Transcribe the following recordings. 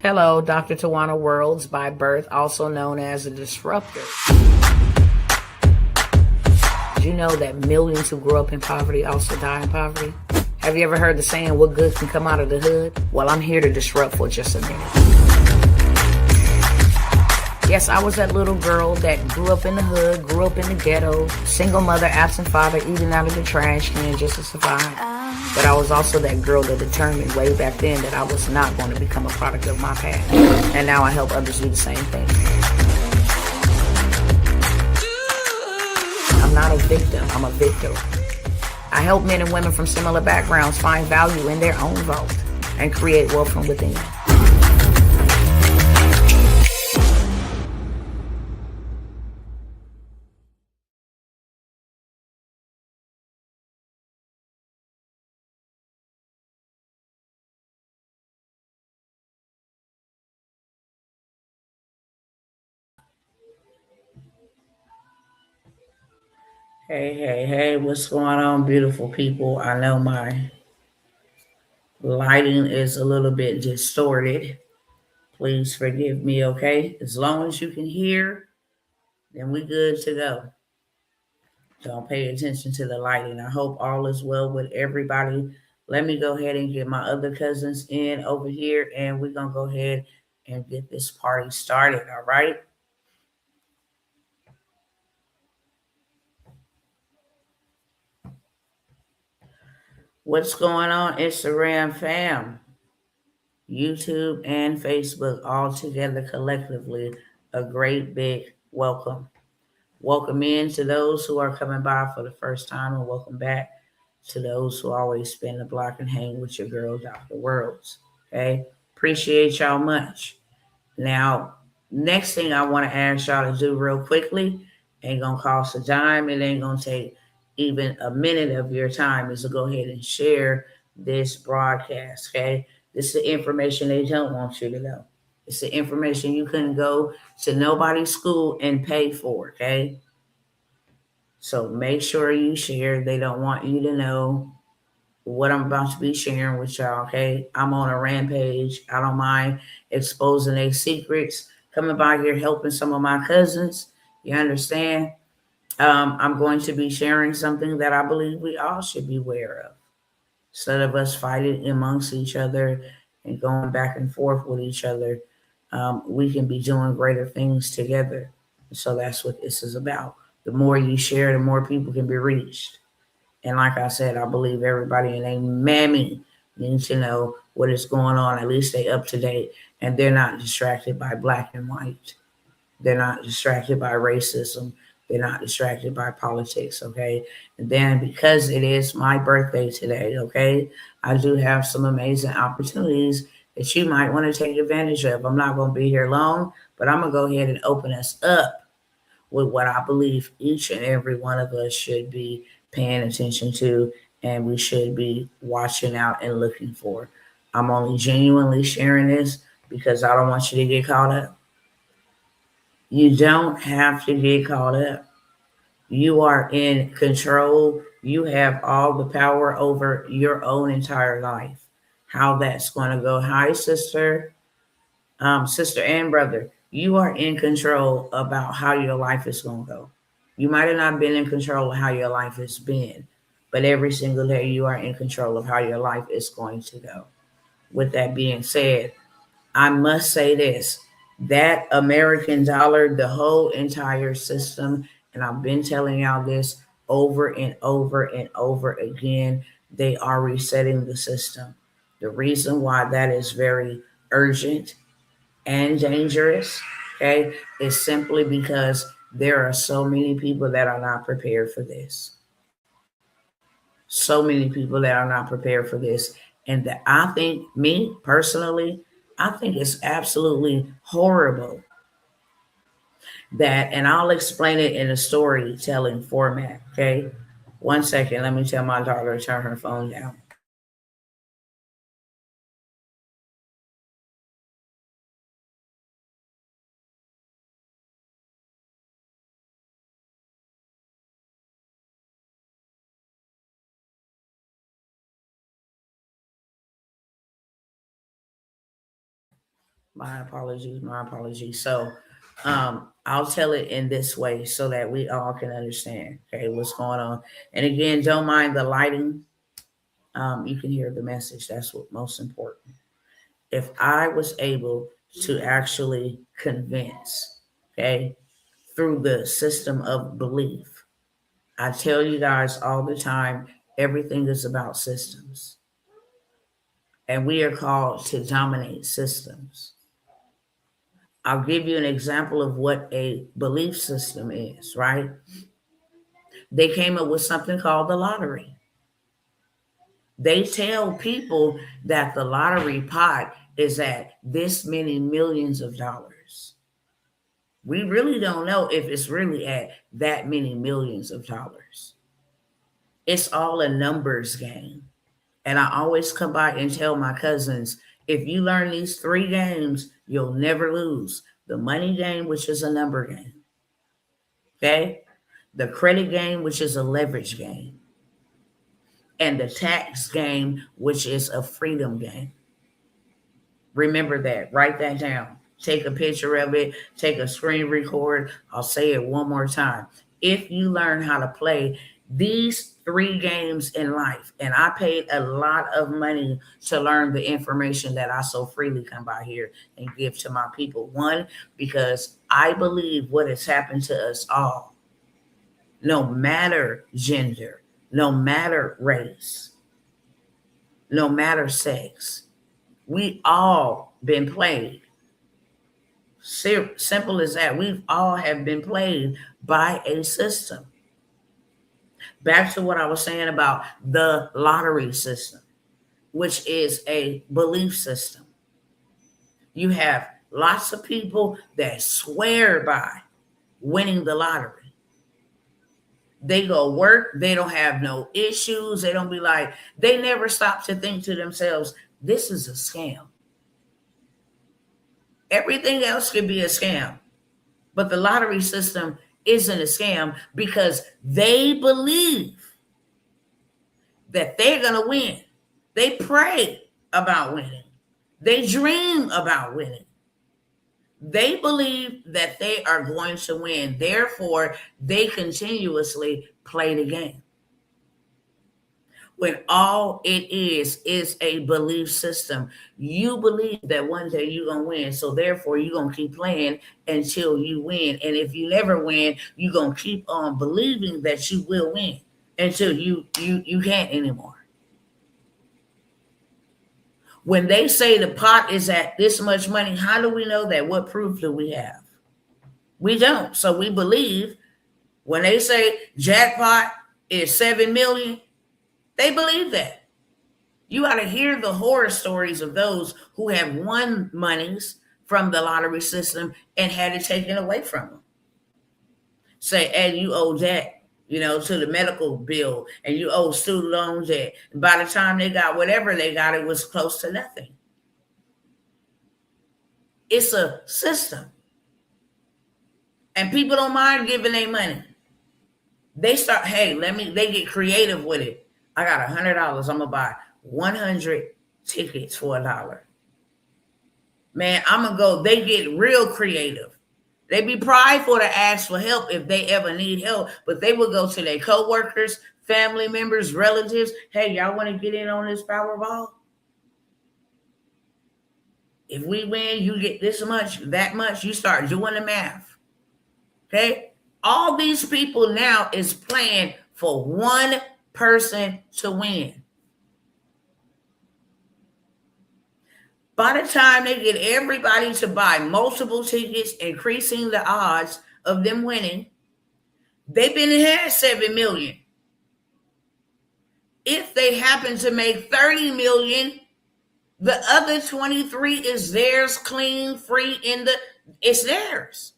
Hello, Dr. Tawana Worlds, by birth also known as a disruptor. Did you know that millions who grew up in poverty also die in poverty? Have you ever heard the saying, what good can come out of the hood? Well, I'm here to disrupt for just a minute. Yes, I was that little girl that grew up in the hood, grew up in the ghetto, single mother, absent father, eating out of the trash can just to survive. But I was also that girl that determined way back then that I was not going to become a product of my past. And now I help others do the same thing. I'm not a victim, I'm a victor. I help men and women from similar backgrounds find value in their own vault and create wealth from within. Hey, what's going on, beautiful people? I know my lighting is a little bit distorted. Please forgive me, okay? As long as you can hear, then we good to go. Don't pay attention to the lighting. I hope all is well with everybody. Let me go ahead and get my other cousins in over here, and we're going to go ahead and get this party started, all right? What's going on, Instagram fam? YouTube and Facebook all together collectively. A great big welcome. Welcome in to those who are coming by for the first time, and welcome back to those who always spin the block and hang with your girl, Dr. Worlds. Okay? Appreciate y'all much. Now, next thing I want to ask y'all to do real quickly, ain't gonna cost a dime, it ain't gonna take even a minute of your time, is to go ahead and share this broadcast. Okay? This is the information they don't want you to know. It's the information you couldn't go to nobody's school and pay for, okay? So make sure you share. They don't want you to know what I'm about to be sharing with y'all, okay? I'm on a rampage. I don't mind exposing their secrets, coming by here helping some of my cousins. You understand? I'm going to be sharing something that I believe we all should be aware of. Instead of us fighting amongst each other and going back and forth with each other, we can be doing greater things together. So that's what this is about. The more you share, the more people can be reached. And like I said, I believe everybody in a mammy needs to know what is going on. At least they up to date and they're not distracted by black and white. They're not distracted by racism. They're not distracted by politics, okay? And then because it is my birthday today, okay, I do have some amazing opportunities that you might want to take advantage of. I'm not going to be here long, but I'm going to go ahead and open us up with what I believe each and every one of us should be paying attention to and we should be watching out and looking for. I'm only genuinely sharing this because I don't want you to get caught up. You don't have to get caught up. You are in control. You have all the power over your own entire life. How that's going to go. Hi, sister. Sister and brother, you are in control about how your life is going to go. You might have not been in control of how your life has been, but every single day you are in control of how your life is going to go. With that being said, I must say this, that American dollar, the whole entire system, and I've been telling y'all this over and over and over again, they are resetting the system. The reason why that is very urgent and dangerous, okay, is simply because there are so many people that are not prepared for this. So many people that are not prepared for this. And that I think, me personally, I think it's absolutely horrible that, and I'll explain it in a storytelling format, okay? One second, let me tell my daughter to turn her phone down. My apologies. My apologies. So, I'll tell it in this way so that we all can understand. Okay, what's going on? And again, don't mind the lighting. You can hear the message. That's what most important. If I was able to actually convince, okay, through the system of belief, I tell you guys all the time, everything is about systems, and we are called to dominate systems. I'll give you an example of what a belief system is, right? They came up with something called the lottery. They tell people that the lottery pot is at this many millions of dollars. We really don't know if it's really at that many millions of dollars. It's all a numbers game. And I always come by and tell my cousins, if you learn these three games, you'll never lose. The money game, which is a number game. Okay? The credit game, which is a leverage game. And the tax game, which is a freedom game. Remember that. Write that down. Take a picture of it. Take a screen record. I'll say it one more time. If you learn how to play these three games in life, and I paid a lot of money to learn the information that I so freely come by here and give to my people. One, because I believe what has happened to us all, no matter gender, no matter race, no matter sex, we all been played. Simple as that. We've all have been played by a system. Back to what I was saying about the lottery system, which is a belief system. You have lots of people that swear by winning the lottery. They go work, they don't have no issues. They don't be like, they never stop to think to themselves, this is a scam. Everything else could be a scam, but the lottery system isn't a scam because they believe that they're going to win. They pray about winning. They dream about winning. They believe that they are going to win. Therefore, they continuously play the game. When all it is a belief system. You believe that one day you're going to win. So therefore, you're going to keep playing until you win. And if you never win, you're going to keep on believing that you will win until you can't anymore. When they say the pot is at this much money, how do we know that? What proof do we have? We don't. So we believe when they say jackpot is 7 million, they believe that. You got to hear the horror stories of those who have won monies from the lottery system and had it taken away from them. Say, and you owe that, to the medical bill, and you owe student loan debt. By the time they got whatever they got, it was close to nothing. It's a system. And people don't mind giving their money. They start, they get creative with it. I got $100. I'm going to buy 100 tickets for $1. Man, I'm going to go. They get real creative. They be prideful to ask for help if they ever need help, but they will go to their coworkers, family members, relatives. Hey, y'all want to get in on this Powerball? If we win, you get this much, that much. You start doing the math. Okay? All these people now is playing for one person to win. By the time they get everybody to buy multiple tickets, increasing the odds of them winning, they've been had 7 million. If they happen to make 30 million, the other 23 is theirs, clean, free, it's theirs.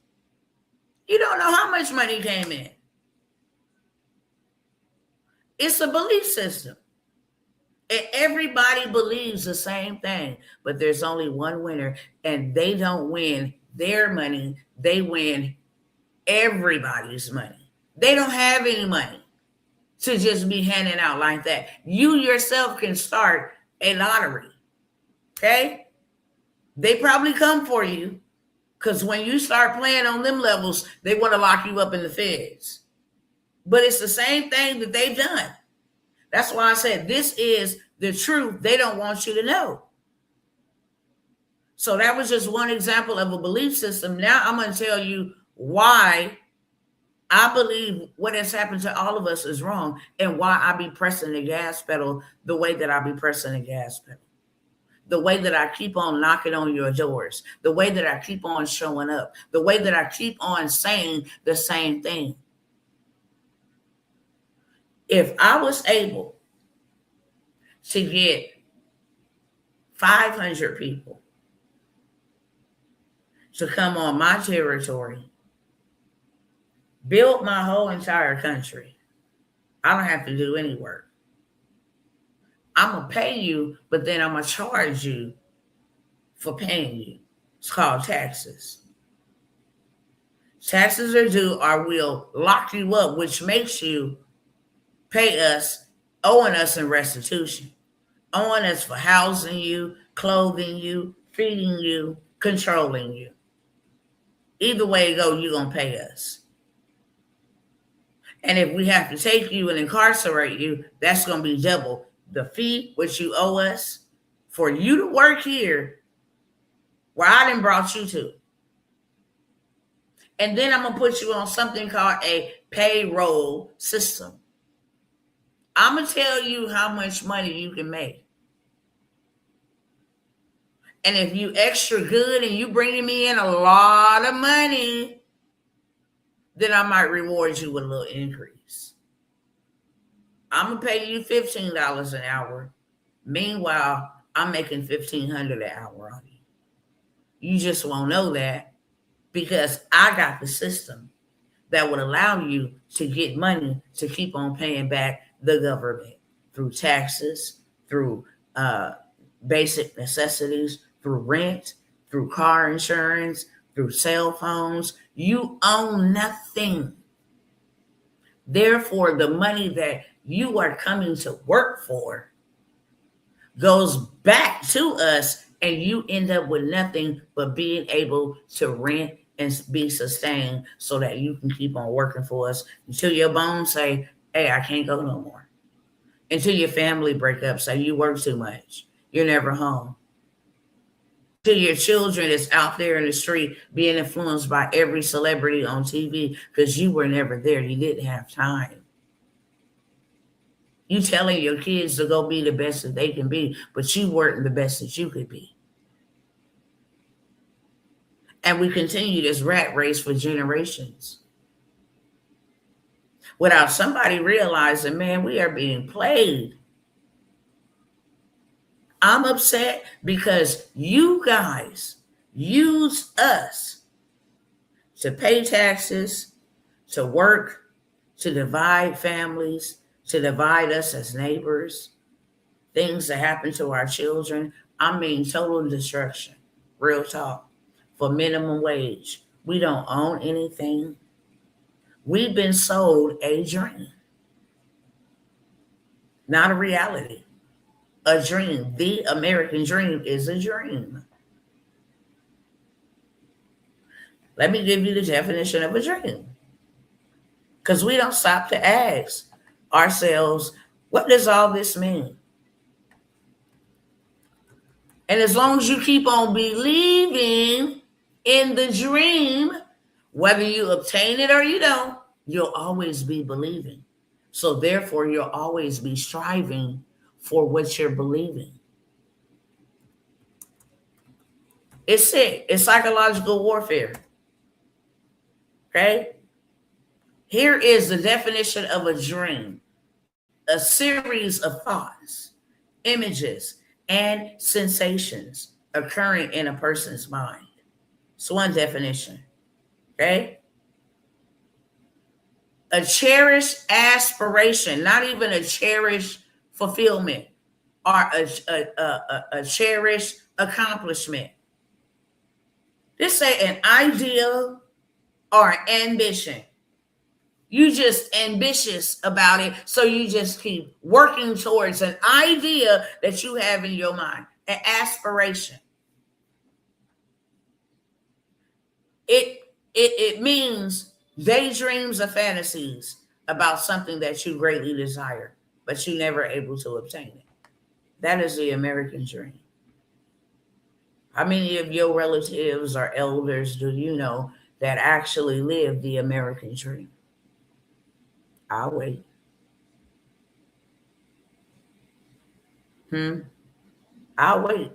You don't know how much money came in. It's a belief system. And everybody believes the same thing, but there's only one winner, and they don't win their money. They win everybody's money. They don't have any money to just be handing out like that. You yourself can start a lottery, okay? They probably come for you because when you start playing on them levels, they want to lock you up in the feds. But it's the same thing that they've done. That's why I said this is the truth they don't want you to know. So that was just one example of a belief system. Now I'm going to tell you why I believe what has happened to all of us is wrong and why I be pressing the gas pedal the way that I be pressing the gas pedal. The way that I keep on knocking on your doors, the way that I keep on showing up, the way that I keep on saying the same thing. If I was able to get 500 people to come on my territory, build my whole entire country, I don't have to do any work. I'm going to pay you, but then I'm going to charge you for paying you. It's called taxes. Taxes are due or we'll lock you up, which makes you pay us, owing us in restitution, owing us for housing you, clothing you, feeding you, controlling you. Either way it go, you're going to pay us. And if we have to take you and incarcerate you, that's going to be double. The fee, which you owe us for you to work here where I done brought you to. And then I'm going to put you on something called a payroll system. I'm going to tell you how much money you can make. And if you extra good and you bringing me in a lot of money, then I might reward you with a little increase. I'm going to pay you $15 an hour. Meanwhile, I'm making $1,500 an hour on you. You just won't know that because I got the system that would allow you to get money to keep on paying back the government through taxes, through basic necessities, through rent, through car insurance, through cell phones. You own nothing. Therefore, the money that you are coming to work for goes back to us, and you end up with nothing but being able to rent and be sustained so that you can keep on working for us until your bones say, hey, I can't go no more. Until your family break up, say you work too much. You're never home. Until your children is out there in the street being influenced by every celebrity on TV because you were never there. You didn't have time. You telling your kids to go be the best that they can be, but you weren't the best that you could be. And we continue this rat race for generations without somebody realizing, man, we are being played. I'm upset because you guys use us to pay taxes, to work, to divide families, to divide us as neighbors, things that happen to our children. I mean, total destruction, real talk. For minimum wage. We don't own anything. We've been sold a dream, not a reality. A dream. The American dream is a dream. Let me give you the definition of a dream. Because we don't stop to ask ourselves, what does all this mean? And as long as you keep on believing in the dream, whether you obtain it or you don't, you'll always be believing. So therefore, you'll always be striving for what you're believing. It's sick. It's psychological warfare. Okay? Here is the definition of a dream. A series of thoughts, images, and sensations occurring in a person's mind. It's one definition. Okay? A cherished aspiration, not even a cherished fulfillment or a cherished accomplishment. Just say an ideal or ambition. You just ambitious about it, so you just keep working towards an idea that you have in your mind, an aspiration. It means daydreams or fantasies about something that you greatly desire, but you never able to obtain it. That is the American dream. How many of your relatives or elders do you know that actually live the American dream? I'll wait. Hmm. I'll wait.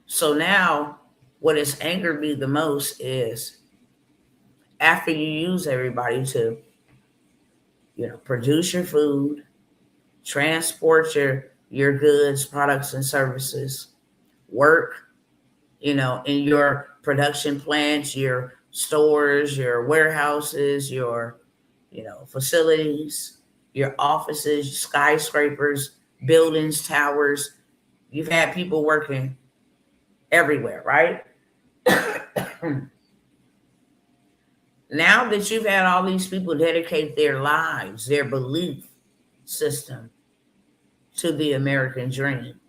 So now, what has angered me the most is after you use everybody to, produce your food, transport your goods, products, and services, work, in your production plants, your stores, your warehouses, your, facilities, your offices, skyscrapers, buildings, towers. You've had people working everywhere, right? Now that you've had all these people dedicate their lives, their belief system to the American dream,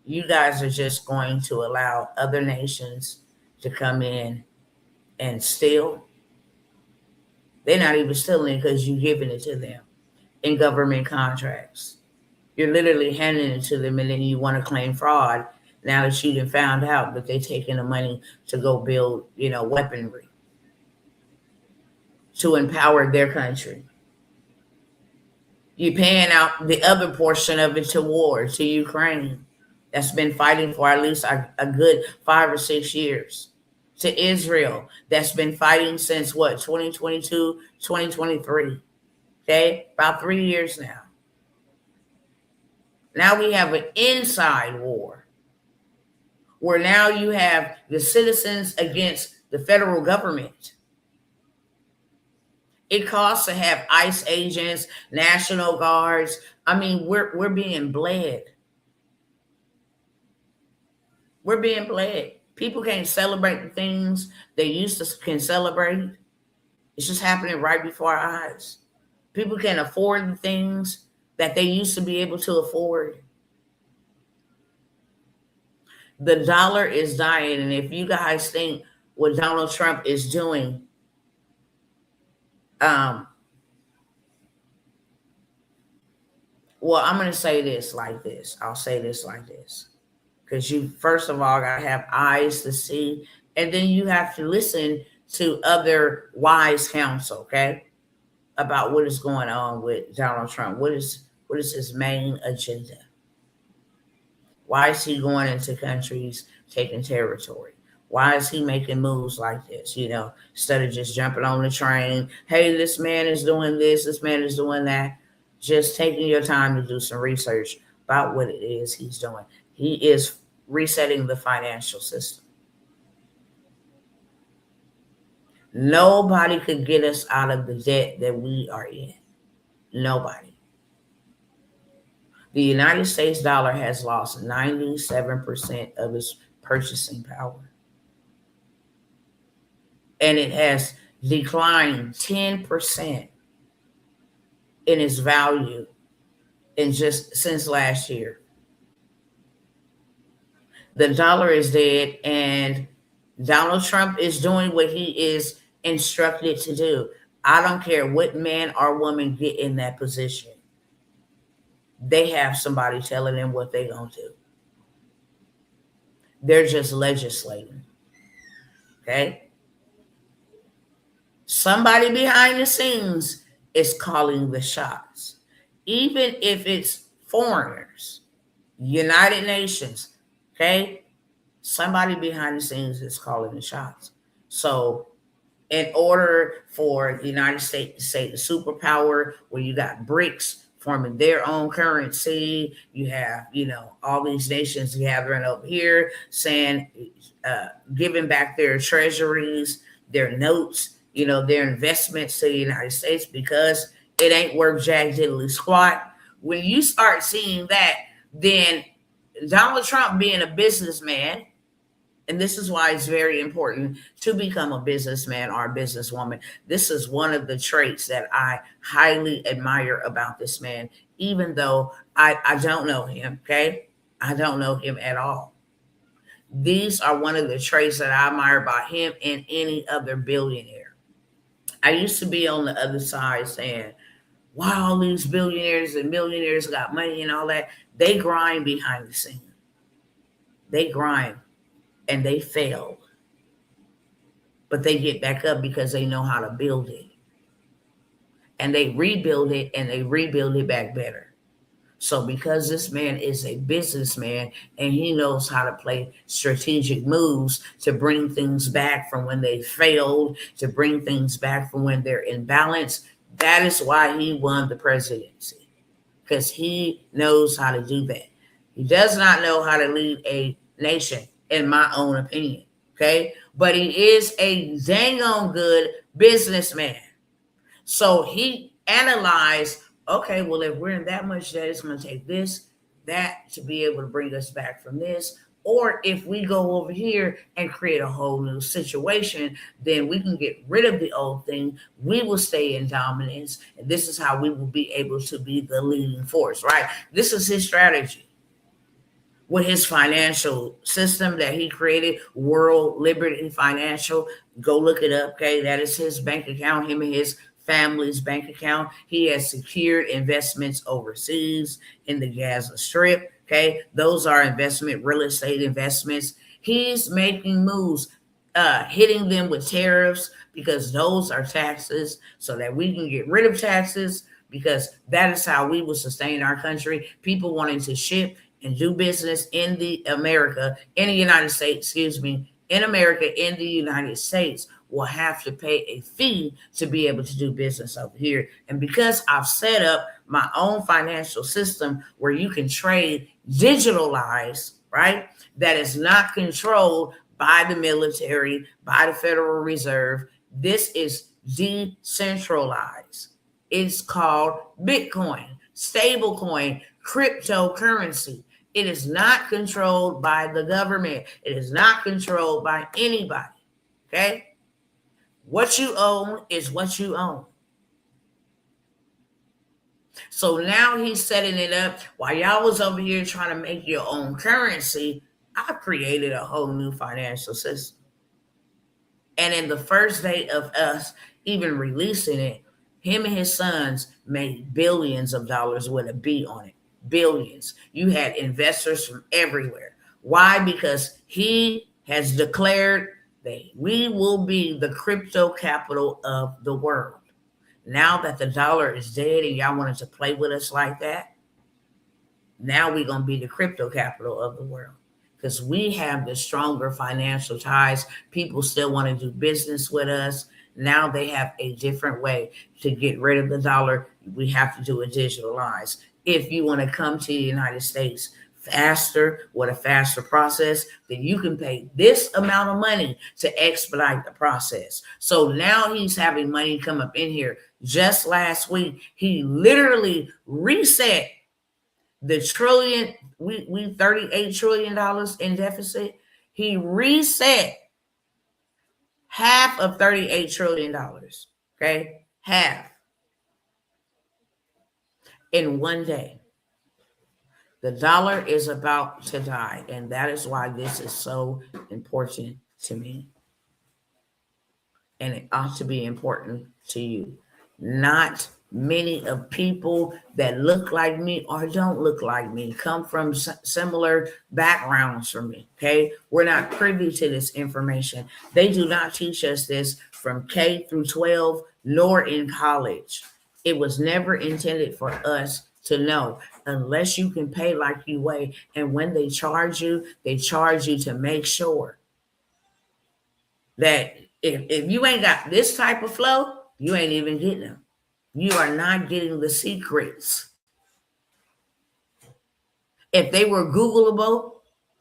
you guys are just going to allow other nations to come in and steal. They're not even stealing because you're giving it to them in government contracts. You're literally handing it to them, and then you want to claim fraud now that you have found out that they're taking the money to go build, weaponry to empower their country. You're paying out the other portion of it to war, to Ukraine, that's been fighting for at least a good 5 or 6 years. To Israel, that's been fighting since what, 2022, 2023. Okay, about 3 years now. Now we have an inside war where now you have the citizens against the federal government. It costs to have ICE agents, National Guards. I mean, we're being bled. We're being bled. People can't celebrate the things they used to can celebrate. It's just happening right before our eyes. People can't afford the things that they used to be able to afford. The dollar is dying, and if you guys think what Donald Trump is doing, um, well, I'm going to say this like this. I'll say this like this. Because you, first of all, got to have eyes to see, and then you have to listen to other wise counsel, okay, about what is going on with Donald Trump. What is his main agenda? Why is he going into countries taking territory? Why is he making moves like this? Instead of just jumping on the train, hey, this man is doing this man is doing that. Just taking your time to do some research about what it is he's doing. He is resetting the financial system. Nobody could get us out of the debt that we are in. Nobody. The United States dollar has lost 97% of its purchasing power. And it has declined 10% in its value in just since last year. The dollar is dead, and Donald Trump is doing what he is instructed to do. I don't care what man or woman get in that position. They have somebody telling them what they're going to do. They're just legislating. Okay? Somebody behind the scenes is calling the shots. Even if it's foreigners, United Nations, okay? Somebody behind the scenes is calling the shots. So in order for the United States to say the superpower, where you got BRICS forming their own currency, you have, all these nations gathering up here saying, giving back their treasuries, their notes, their investments to the United States because it ain't worth jack diddly squat. When you start seeing that, then Donald Trump being a businessman, and this is why it's very important to become a businessman or a businesswoman. This is one of the traits that I highly admire about this man, even though I don't know him, okay? I don't know him at all. These are one of the traits that I admire about him and any other billionaire. I used to be on the other side saying, wow, all these billionaires and millionaires got money and all that. They grind behind the scene. They grind and they fail, but they get back up because they know how to build it. And they rebuild it and they rebuild it back better. So because this man is a businessman and he knows how to play strategic moves to bring things back from when they failed, to bring things back from when they're in balance, that is why he won the presidency. Because he knows how to do that. He does not know how to lead a nation, in my own opinion. Okay? But he is a dang on good businessman. So he analyzed, okay, well, if we're in that much debt, it's going to take this, that to be able to bring us back from this. Or if we go over here and create a whole new situation, then we can get rid of the old thing. We will stay in dominance. And this is how we will be able to be the leading force, right? This is his strategy. With his financial system that he created, World Liberty Financial, go look it up, okay? That is his bank account, him and his family's bank account. He has secured investments overseas in the Gaza Strip, okay? Those are investment, real estate investments. He's making moves, hitting them with tariffs because those are taxes so that we can get rid of taxes because that is how we will sustain our country. People wanting to ship and do business in the United States, in America, in the United States will have to pay a fee to be able to do business over here. And because I've set up my own financial system where you can trade digitalized, right? That is not controlled by the military, by the Federal Reserve. This is decentralized. It's called Bitcoin, stablecoin, cryptocurrency. It is not controlled by the government. It is not controlled by anybody. Okay? What you own is what you own. So now he's setting it up while y'all was over here trying to make your own currency. I created a whole new financial system. And in the first day of us even releasing it, him and his sons made billions of dollars with a B on it. Billions. You had investors from everywhere. Why? Because he has declared that we will be the crypto capital of the world. Now that the dollar is dead and y'all wanted to play with us like that, now we're going to be the crypto capital of the world because we have the stronger financial ties. People still want to do business with us. Now they have a different way to get rid of the dollar. We have to do it digitalized. If you want to come to the United States faster, with a faster process, then you can pay this amount of money to expedite the process. So now he's having money come up in here. Just last week, he literally reset the trillion, we $38 trillion in deficit. He reset half of $38 trillion. Okay? Half in one day. The dollar is about to die, and that is why this is so important to me. And it ought to be important to you. Not many of people that look like me or don't look like me come from similar backgrounds from me. Okay, we're not privy to this information. They do not teach us this from K through 12 nor in college. It was never intended for us to know unless you can pay like you weigh. And when they charge you to make sure that if you ain't got this type of flow, you ain't even getting them. You are not getting the secrets. If they were Googleable,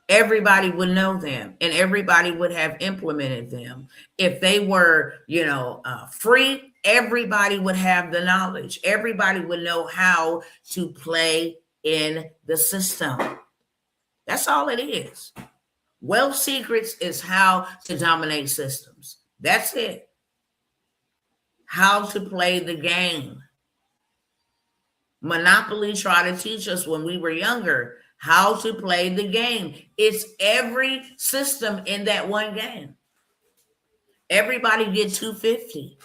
everybody would know them and everybody would have implemented them. If they were, free, everybody would have the knowledge. Everybody would know how to play in the system. That's all it is. Wealth secrets is how to dominate systems. That's it. How to play the game. Monopoly tried to teach us when we were younger how to play the game. It's every system in that one game. Everybody get 250.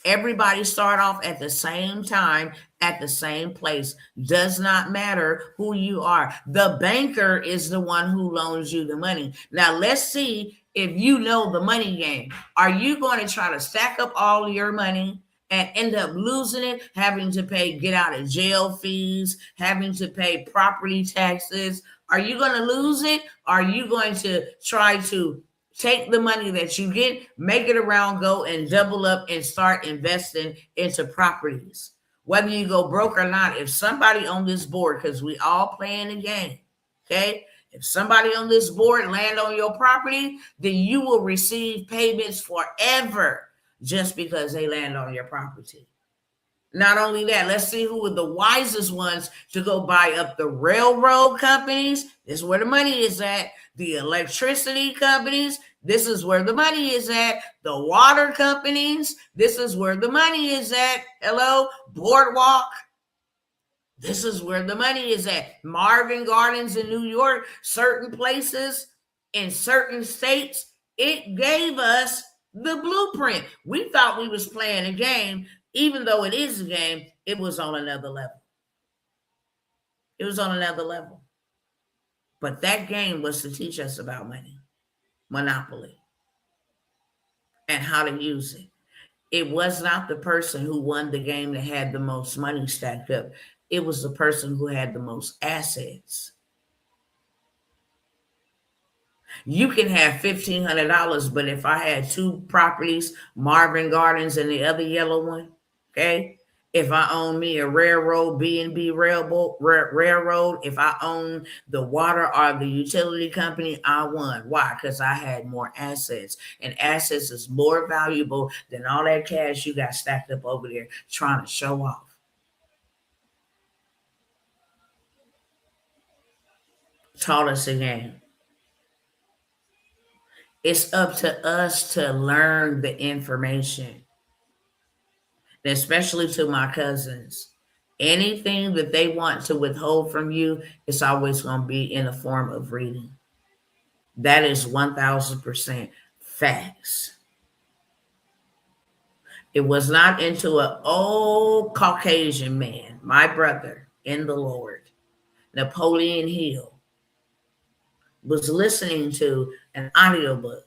Everybody start off at the same time, at the same place. Does not matter who you are. The banker is the one who loans you the money. Now let's see if you know the money game. Are you going to try to stack up all your money and end up losing it, having to pay get out of jail fees, having to pay property taxes? Are you going to lose it? Are you going to try to take the money that you get, make it around, go and double up and start investing into properties? Whether you go broke or not, if somebody on this board, because we all playing the game, okay? If somebody on this board land on your property, then you will receive payments forever just because they land on your property. Not only that, let's see who are the wisest ones to go buy up the railroad companies. This is where the money is at. The electricity companies. This is where the money is at. The water companies. This is where the money is at. Hello, Boardwalk. This is where the money is at. Marvin Gardens in New York, certain places in certain states, it gave us the blueprint. We thought we was playing a game. Even though it is a game, it was on another level. It was on another level. But that game was to teach us about money, monopoly, and how to use it. It was not the person who won the game that had the most money stacked up. It was the person who had the most assets. You can have $1,500, but if I had two properties, Marvin Gardens and the other yellow one, okay? If I own me a railroad, B&B railroad, if I own the water or the utility company, I won. Why? Because I had more assets. And assets is more valuable than all that cash you got stacked up over there trying to show off. Taught us a game. It's up to us to learn the information. Especially to my cousins. Anything that they want to withhold from you, it's always going to be in the form of reading. That is 1000% facts. It was not into an old Caucasian man, my brother in the Lord, Napoleon Hill, was listening to an audiobook.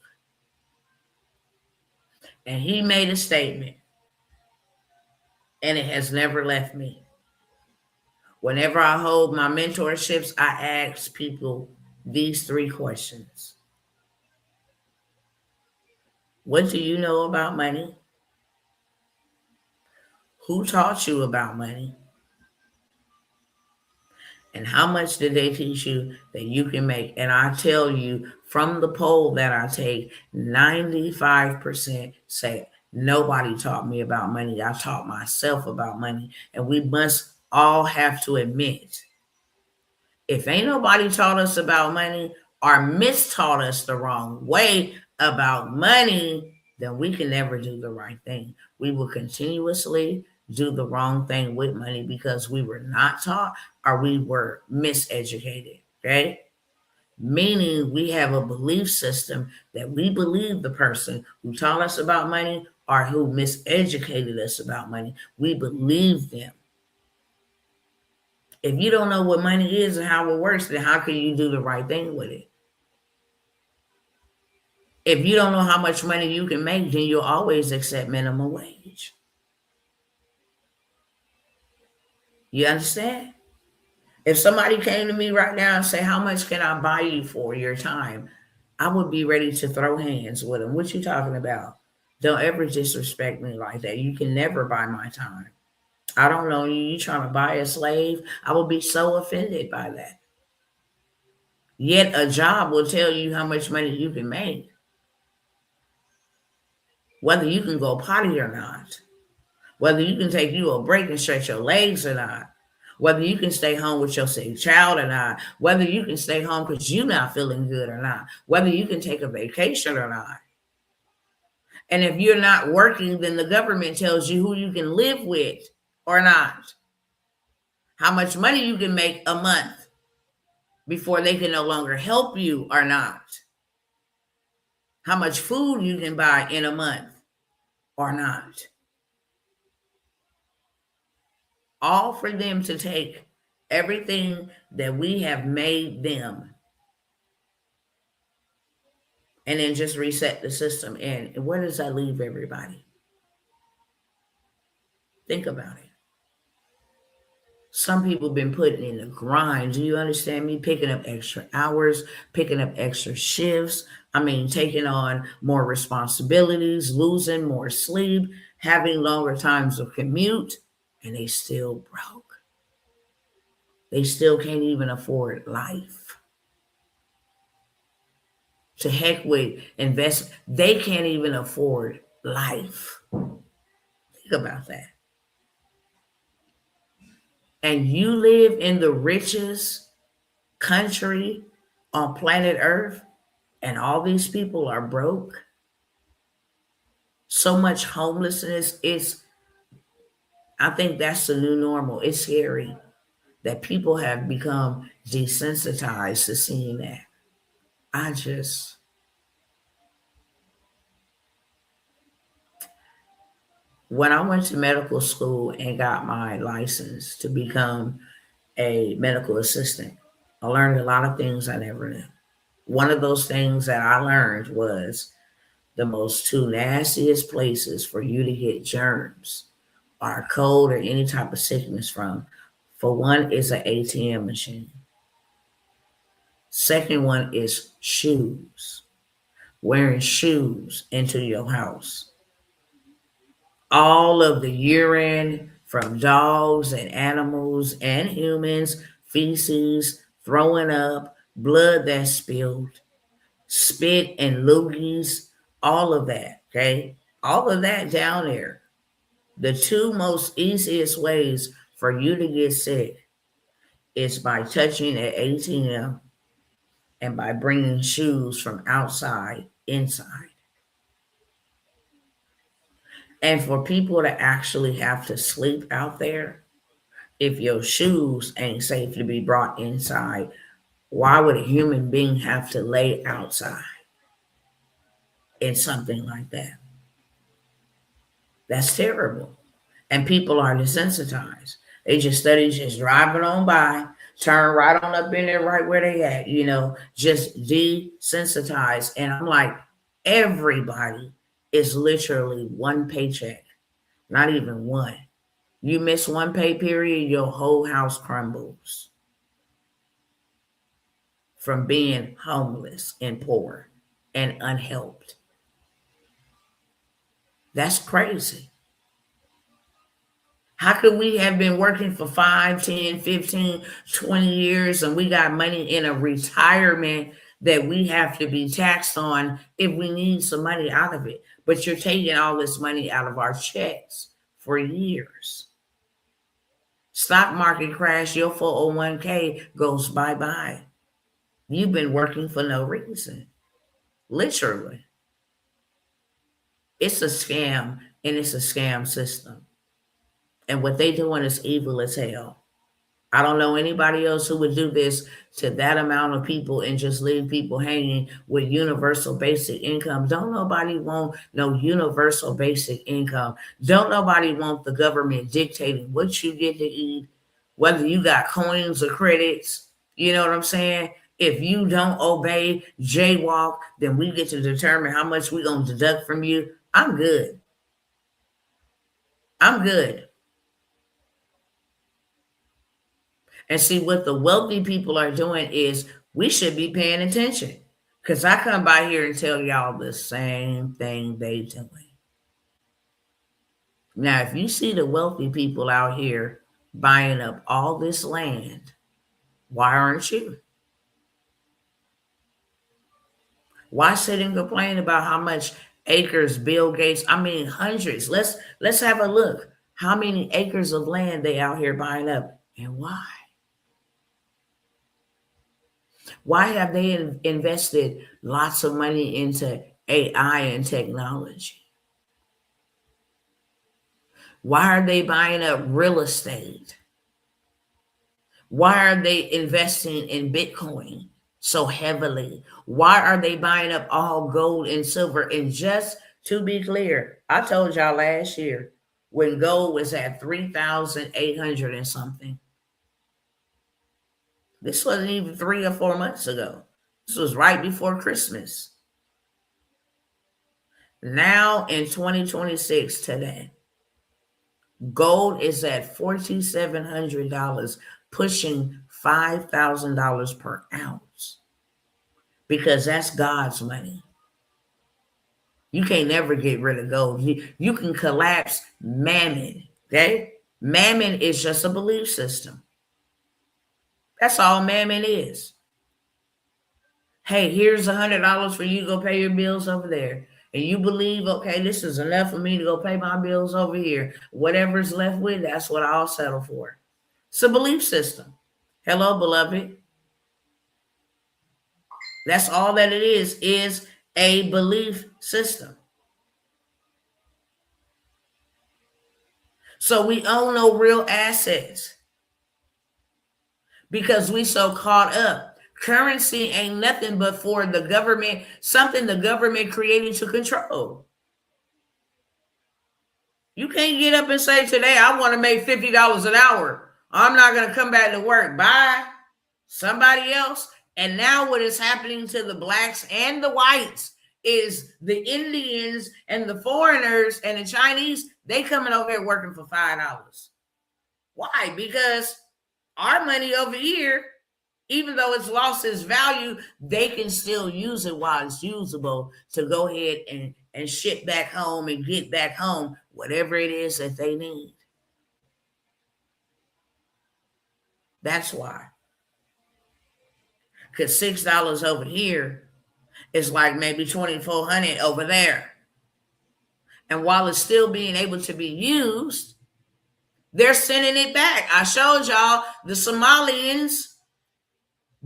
And he made a statement. And it has never left me. Whenever I hold my mentorships, I ask people these three questions. What do you know about money? Who taught you about money? And how much did they teach you that you can make? And I tell you, from the poll that I take, 95% say, nobody taught me about money. I taught myself about money. And we must all have to admit, if ain't nobody taught us about money or mistaught us the wrong way about money, then we can never do the right thing. We will continuously do the wrong thing with money because we were not taught or we were miseducated, okay? Meaning we have a belief system that we believe the person who taught us about money or who miseducated us about money, we believe them. If you don't know what money is and how it works, then how can you do the right thing with it? If you don't know how much money you can make, then you'll always accept minimum wage. You understand? If somebody came to me right now and say, how much can I buy you for your time? I would be ready to throw hands with them. What you talking about? Don't ever disrespect me like that. You can never buy my time. I don't know you. You trying to buy a slave? I would be so offended by that. Yet a job will tell you how much money you can make. Whether you can go potty or not. Whether you can take you a break and stretch your legs or not. Whether you can stay home with your sick child or not. Whether you can stay home because you're not feeling good or not. Whether you can take a vacation or not. And if you're not working, then the government tells you who you can live with or not. How much money you can make a month. before they can no longer help you or not. How much food you can buy in a month or not. All for them to take everything that we have made them and then just reset the system. And where does that leave everybody? Think about it. Some people have been putting in the grind. Do you understand me? Picking up extra hours, picking up extra shifts. I mean, taking on more responsibilities, losing more sleep, having longer times of commute, and they still broke. They still can't even afford life. To heck with investment. They can't even afford life. Think about that. And you live in the richest country on planet Earth, and all these people are broke. So much homelessness. I think that's the new normal. It's scary that people have become desensitized to seeing that. I just, when I went to medical school and got my license to become a medical assistant, I learned a lot of things I never knew. One of those things that I learned was the most two nastiest places for you to get germs or cold or any type of sickness from. For one is an ATM machine. Second one is shoes. Wearing shoes into your house. All of the urine from dogs and animals and humans, feces, throwing up, blood that's spilled, spit and loogies, all of that, okay? All of that down there. The two most easiest ways for you to get sick is by touching an ATM and by bringing shoes from outside inside. And for people to actually have to sleep out there, if your shoes ain't safe to be brought inside, why would a human being have to lay outside in something like that? That's terrible. And people are desensitized. They just study just driving on by, turn right on up in there right where they at, just desensitized. And I'm like, everybody is literally one paycheck, not even one. You miss one pay period, your whole house crumbles from being homeless and poor and unhelped. That's crazy. How could we have been working for 5, 10, 15, 20 years and we got money in a retirement that we have to be taxed on if we need some money out of it? But you're taking all this money out of our checks for years. Stock market crash, your 401k goes bye-bye. You've been working for no reason. Literally. It's a scam, and it's a scam system. And what they doing is evil as hell. I don't know anybody else who would do this to that amount of people and just leave people hanging with universal basic income. Don't nobody want no universal basic income. Don't nobody want the government dictating what you get to eat, whether you got coins or credits. You know what I'm saying? If you don't obey, jaywalk, then we get to determine how much we're going to deduct from you. I'm good. I'm good. And see, what the wealthy people are doing is we should be paying attention. Because I come by here and tell y'all the same thing they doing. Now, if you see the wealthy people out here buying up all this land, why aren't you? Why sit and complain about how much acres Bill Gates, I mean hundreds. Let's have a look. How many acres of land they out here buying up and why? Why have they invested lots of money into AI and technology? Why are they buying up real estate? Why are they investing in Bitcoin so heavily? Why are they buying up all gold and silver? And just to be clear, I told y'all last year when gold was at 3,800 and something. This wasn't even 3 or 4 months ago. This was right before Christmas. Now in 2026 today, gold is at $4,700, pushing $5,000 per ounce, because that's God's money. You can't never get rid of gold. You can collapse mammon, okay? Mammon is just a belief system. That's all mammon is. Hey, here's $100 for you to go pay your bills over there. And you believe, okay, this is enough for me to go pay my bills over here. Whatever's left with, that's what I'll settle for. It's a belief system. Hello, beloved. That's all that it is a belief system. So we own no real assets because we so caught up. Currency ain't nothing but for the government, something the government created to control. You can't get up and say today, I want to make $50 an hour. I'm not going to come back to work. Bye. Somebody else. And now what is happening to the blacks and the whites is the Indians and the foreigners and the Chinese, they coming over here working for $5. Why? Because our money over here, even though it's lost its value, they can still use it while it's usable to go ahead and ship back home and get back home whatever it is that they need. That's why. Because $6 over here is like maybe $2,400 over there. And while it's still being able to be used, they're sending it back. I showed y'all the Somalians,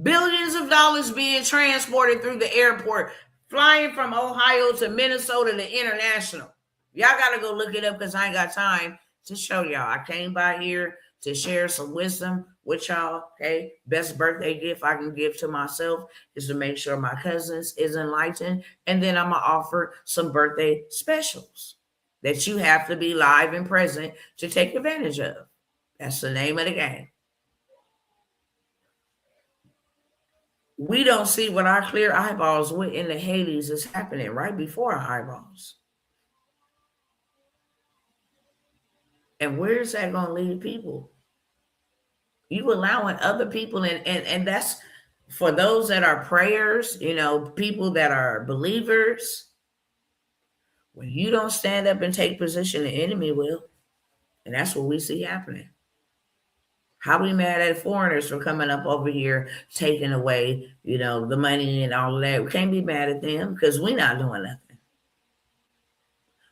billions of dollars being transported through the airport, flying from Ohio to Minnesota to international. Y'all got to go look it up because I ain't got time to show y'all. I came by here to share some wisdom with y'all. Okay, best birthday gift I can give to myself is to make sure my cousins is enlightened, and then I'm gonna offer some birthday specials that you have to be live and present to take advantage of. That's the name of the game. We don't see what our clear eyeballs with in the Hades is happening right before our eyeballs. And where is that going to lead people? You allowing other people, and that's for those that are prayers, people that are believers. When you don't stand up and take position, the enemy will. And that's what we see happening. How we mad at foreigners for coming up over here, taking away, the money and all of that? We can't be mad at them because we're not doing nothing.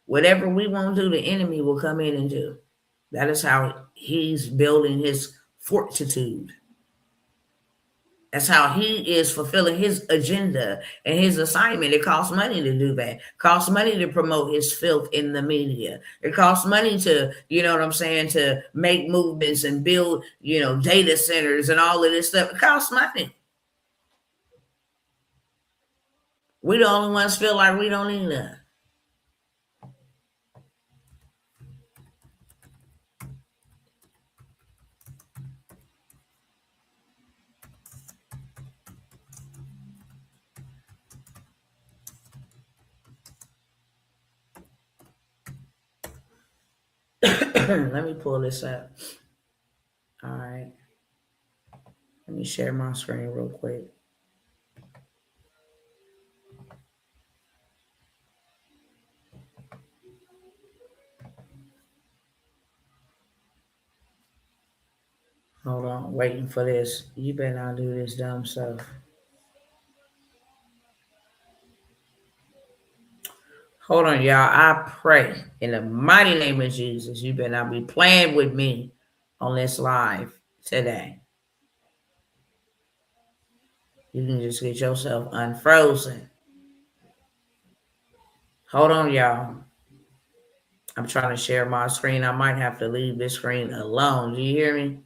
Whatever we won't do, the enemy will come in and do. That is how he's building his fortitude. That's how he is fulfilling his agenda and his assignment. It costs money to do that. It costs money to promote his filth in the media. It costs money to, to make movements and build, data centers and all of this stuff. It costs money. We the only ones feel like we don't need none. Let me pull this up. All right. Let me share my screen real quick. Hold on, waiting for this. You better not do this dumb stuff. Hold on, y'all. I pray in the mighty name of Jesus, you better not be playing with me on this live today. You can just get yourself unfrozen. Hold on, y'all. I'm trying to share my screen. I might have to leave this screen alone. Do you hear me?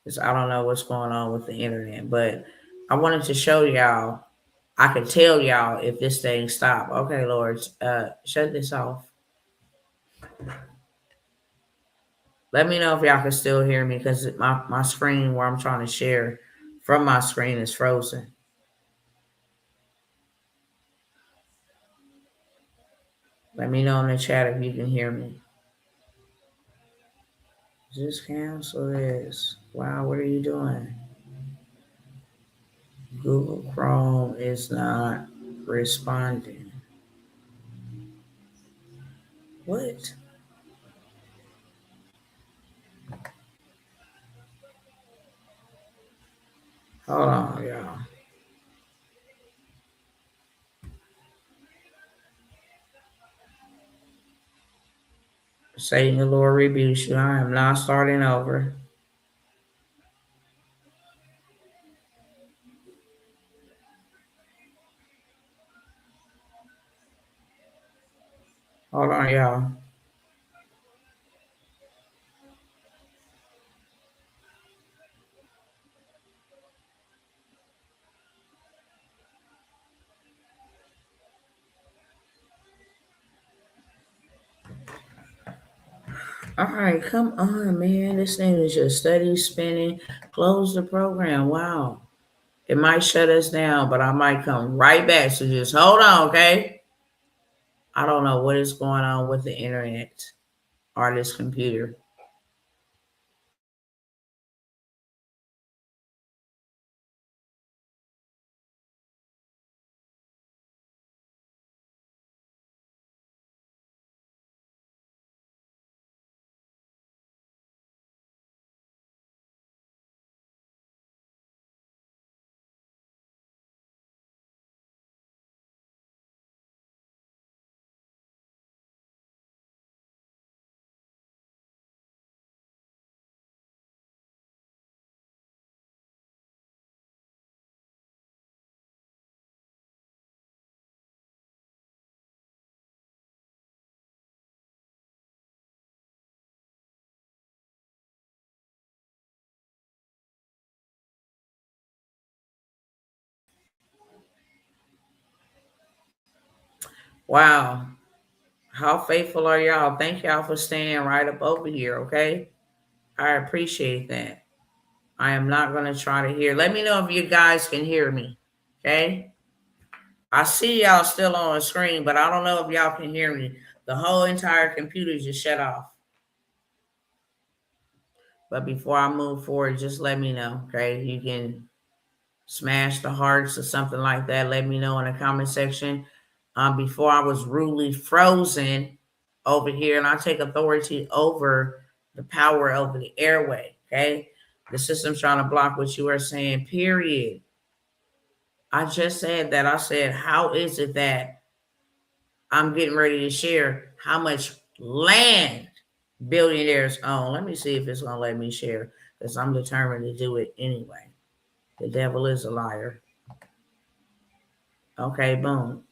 because I don't know what's going on with the internet. But I wanted to show y'all. I could tell y'all if this thing stopped. Okay, Lord, shut this off. Let me know if y'all can still hear me because my screen where I'm trying to share from my screen is frozen. Let me know in the chat if you can hear me. Just cancel this. Wow, what are you doing? Google Chrome is not responding. What? Hold on, y'all. Satan, the Lord rebukes you. I am not starting over. Hold on, y'all. All right, come on, man. This thing is just steady spinning. Close the program. Wow. It might shut us down, but I might come right back. So just hold on, okay? I don't know what is going on with the internet or this computer. Wow. How faithful are y'all? Thank y'all for staying right up over here, okay? I appreciate that. I am not going to try to hear. Let me know if you guys can hear me, okay? I see y'all still on the screen, but I don't know if y'all can hear me. The whole entire computer just shut off. But before I move forward, just let me know, okay? You can smash the hearts or something like that. Let me know in the comment section. Before I was rudely frozen over here, and I take authority over the power over the airway, okay? The system's trying to block what you are saying, period. I just said that. I said, how is it that I'm getting ready to share how much land billionaires own? Let me see if it's going to let me share because I'm determined to do it anyway. The devil is a liar. Okay, boom.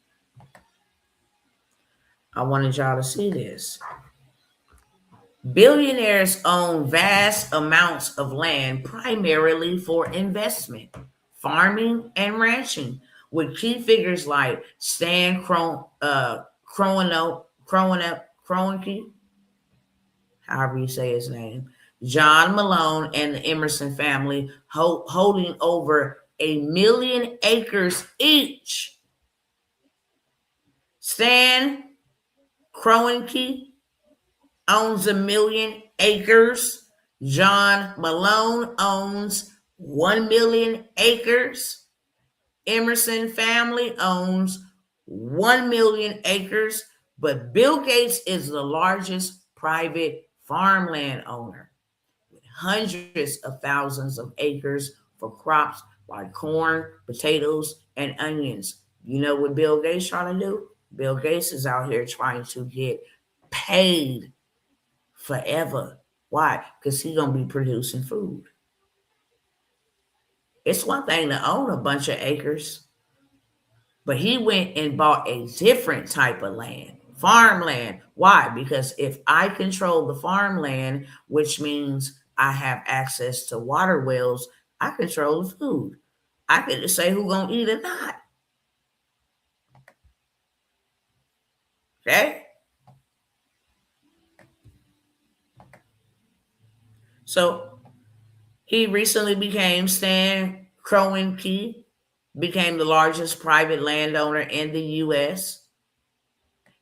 I wanted y'all to see this. Billionaires own vast amounts of land primarily for investment, farming, and ranching, with key figures like Stan Kroenke, however you say his name, John Malone, and the Emerson family holding over 1,000,000 acres each. Stan Kroenke owns 1,000,000 acres. John Malone owns 1,000,000 acres. Emerson family owns 1,000,000 acres, but Bill Gates is the largest private farmland owner with hundreds of thousands of acres for crops like corn, potatoes, and onions. You know what Bill Gates trying to do? Bill Gates is out here trying to get paid forever. Why? Because he's going to be producing food. It's one thing to own a bunch of acres, but he went and bought a different type of land, farmland. Why? Because if I control the farmland, which means I have access to water wells. I control the food. I can say who's gonna eat or not. Okay? So he recently became Stan Kroenke, became the largest private landowner in the US.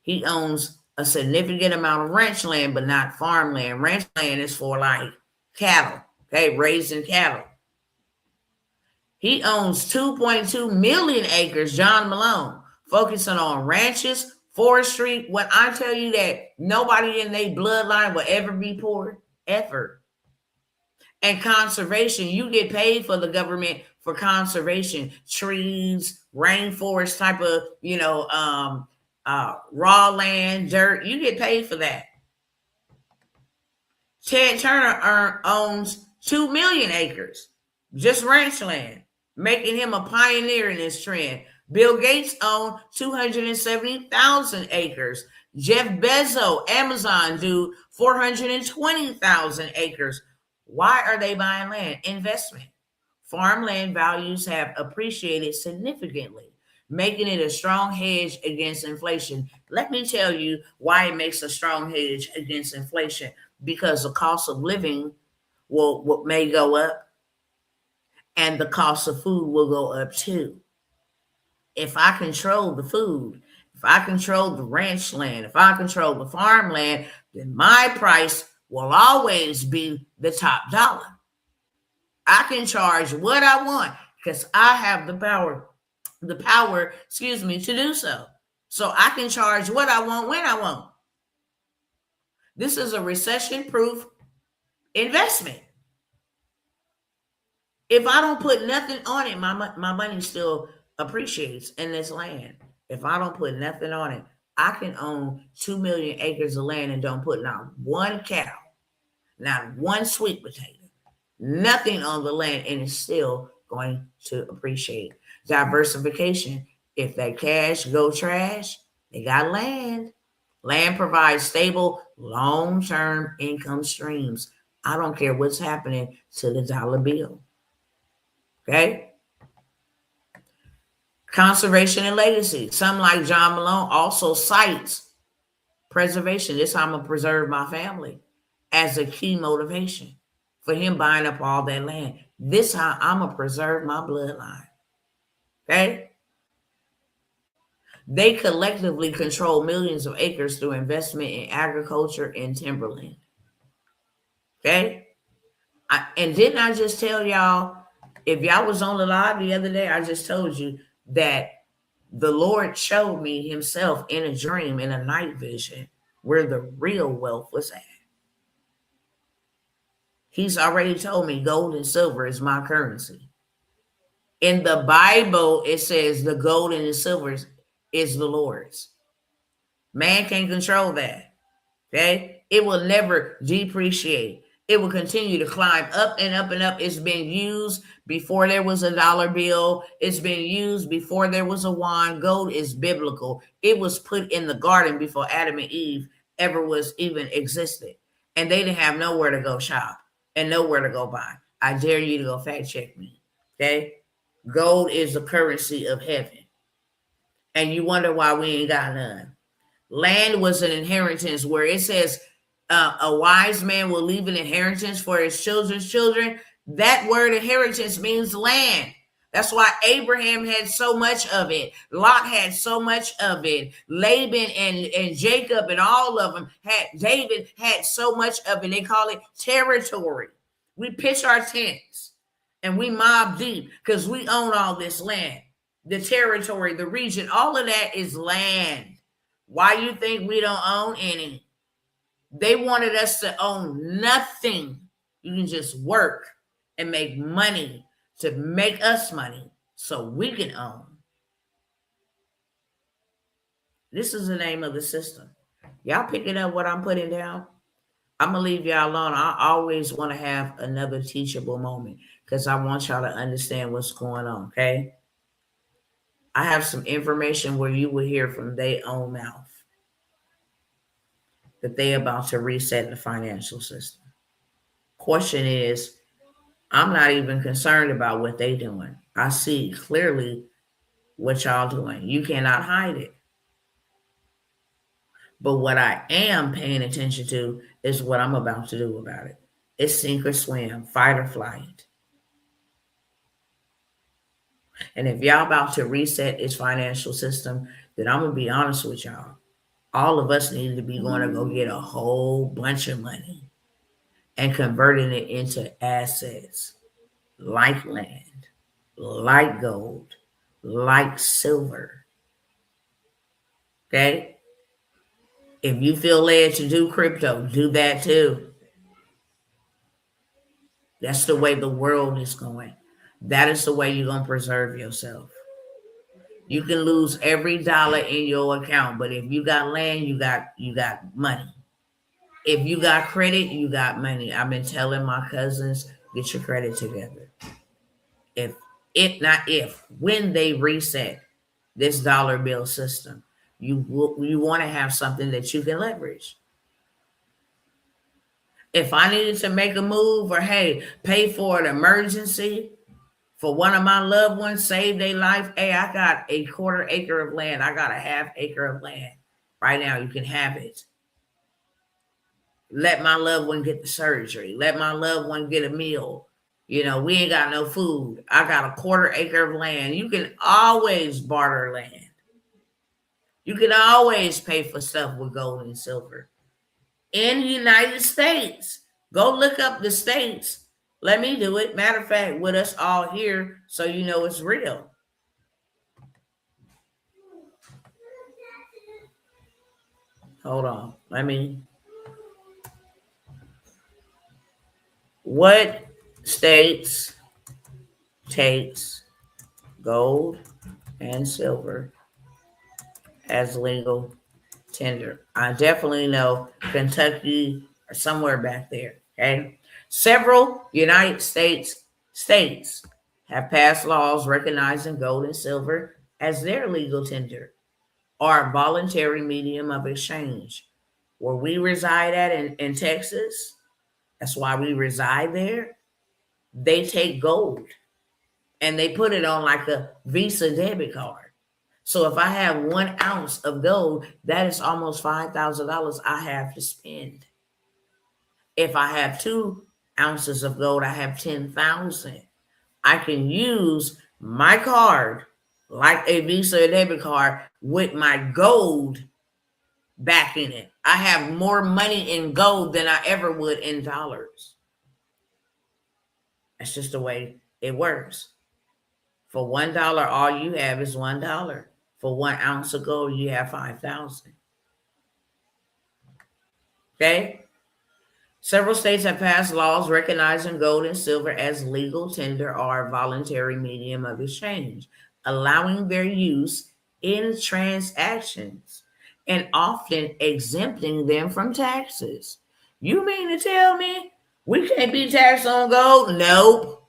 He owns a significant amount of ranch land, but not farmland. Ranch land is for like cattle, okay, raising cattle. He owns 2.2 million acres, John Malone, focusing on ranches, forestry. When I tell you that nobody in their bloodline will ever be poor, ever. And conservation, you get paid for the government for conservation, trees, rainforest type of, raw land, dirt. You get paid for that. Ted Turner owns 2 million acres, just ranch land, making him a pioneer in this trend. Bill Gates owned 270,000 acres. Jeff Bezos, Amazon dude, 420,000 acres. Why are they buying land? Investment. Farmland values have appreciated significantly, making it a strong hedge against inflation. Let me tell you why it makes a strong hedge against inflation, because the cost of living will may go up and the cost of food will go up too. If I control the food, if I control the ranch land, if I control the farmland, then my price will always be the top dollar. I can charge what I want because I have the power, to do so. So I can charge what I want when I want. This is a recession-proof investment. If I don't put nothing on it, my money still appreciates in this land. If I don't put nothing on it, I can own 2 million acres of land and don't put not one cow, not one sweet potato, nothing on the land, and it's still going to appreciate. Diversification. If that cash go trash, they got land. Land provides stable, long-term income streams. I don't care what's happening to the dollar bill. Okay? Conservation and legacy. Some like John Malone also cites preservation. This is how I'm going to preserve my family as a key motivation for him buying up all that land. This is how I'm going to preserve my bloodline. Okay? They collectively control millions of acres through investment in agriculture and timberland. Okay? And didn't I just tell y'all, if y'all was on the live the other day, I just told you that the Lord showed me himself in a dream, in a night vision, where the real wealth was at. He's already told me gold and silver is my currency. In the Bible, it says the gold and the silver is the Lord's. Man can't control that. Okay? It will never depreciate. It will continue to climb up and up and up. It's been used before there was a dollar bill. It's been used before there was a wand. Gold is biblical. It was put in the garden before Adam and Eve ever was even existed. And they didn't have nowhere to go shop and nowhere to go buy. I dare you to go fact check me. Okay? Gold is the currency of heaven. And you wonder why we ain't got none. Land was an inheritance, where it says a wise man will leave an inheritance for his children's children. That word inheritance means land. That's why Abraham had so much of it. Lot had so much of it. Laban and Jacob and all of them David had so much of it. They call it territory. We pitch our tents and we mob deep because we own all this land. The territory, the region, all of that is land. Why you think we don't own any? They wanted us to own nothing. You can just work and make money to make us money so we can own. This is the name of the system. Y'all picking up what I'm putting down? I'm going to leave y'all alone. I always want to have another teachable moment because I want y'all to understand what's going on, okay? I have some information where you will hear from their own mouth that they about to reset the financial system Question is, I'm not even concerned about what they doing. I see clearly what y'all doing. You cannot hide it. But what I am paying attention to is what I'm about to do about it. It's sink or swim, fight or flight. And if y'all about to reset its financial system, then I'm gonna be honest with y'all. All of us need to be going to go get a whole bunch of money and converting it into assets like land, like gold, like silver. Okay? If you feel led to do crypto, do that too. That's the way the world is going. That is the way you're going to preserve yourself. You can lose every dollar in your account, but if you got land, you got money. If you got credit, you got money. I've been telling my cousins, get your credit together. When they reset this dollar bill system, you want to have something that you can leverage. If I needed to make a move or hey, pay for an emergency for one of my loved ones, save their life. Hey, I got a quarter acre of land. I got a half acre of land. Right now, you can have it. Let my loved one get the surgery. Let my loved one get a meal. We ain't got no food. I got a quarter acre of land. You can always barter land. You can always pay for stuff with gold and silver. In the United States, go look up the states. Let me do it. Matter of fact, with us all here, so you know it's real. Hold on. What states takes gold and silver as legal tender? I definitely know Kentucky or somewhere back there. Okay. Several United states have passed laws recognizing gold and silver as their legal tender or voluntary medium of exchange. Where we reside at in Texas, that's why we reside there. They take gold and they put it on like a Visa debit card. So if I have 1 ounce of gold, that is almost $5,000 I have to spend. If I have 2 ounces of gold, I have 10,000. I can use my card like a Visa debit card with my gold back in it. I have more money in gold than I ever would in dollars. That's just the way it works. For $1, all you have is $1. For 1 ounce of gold, you have 5,000. Okay? Several states have passed laws recognizing gold and silver as legal tender or voluntary medium of exchange, allowing their use in transactions and often exempting them from taxes. You mean to tell me we can't be taxed on gold? Nope.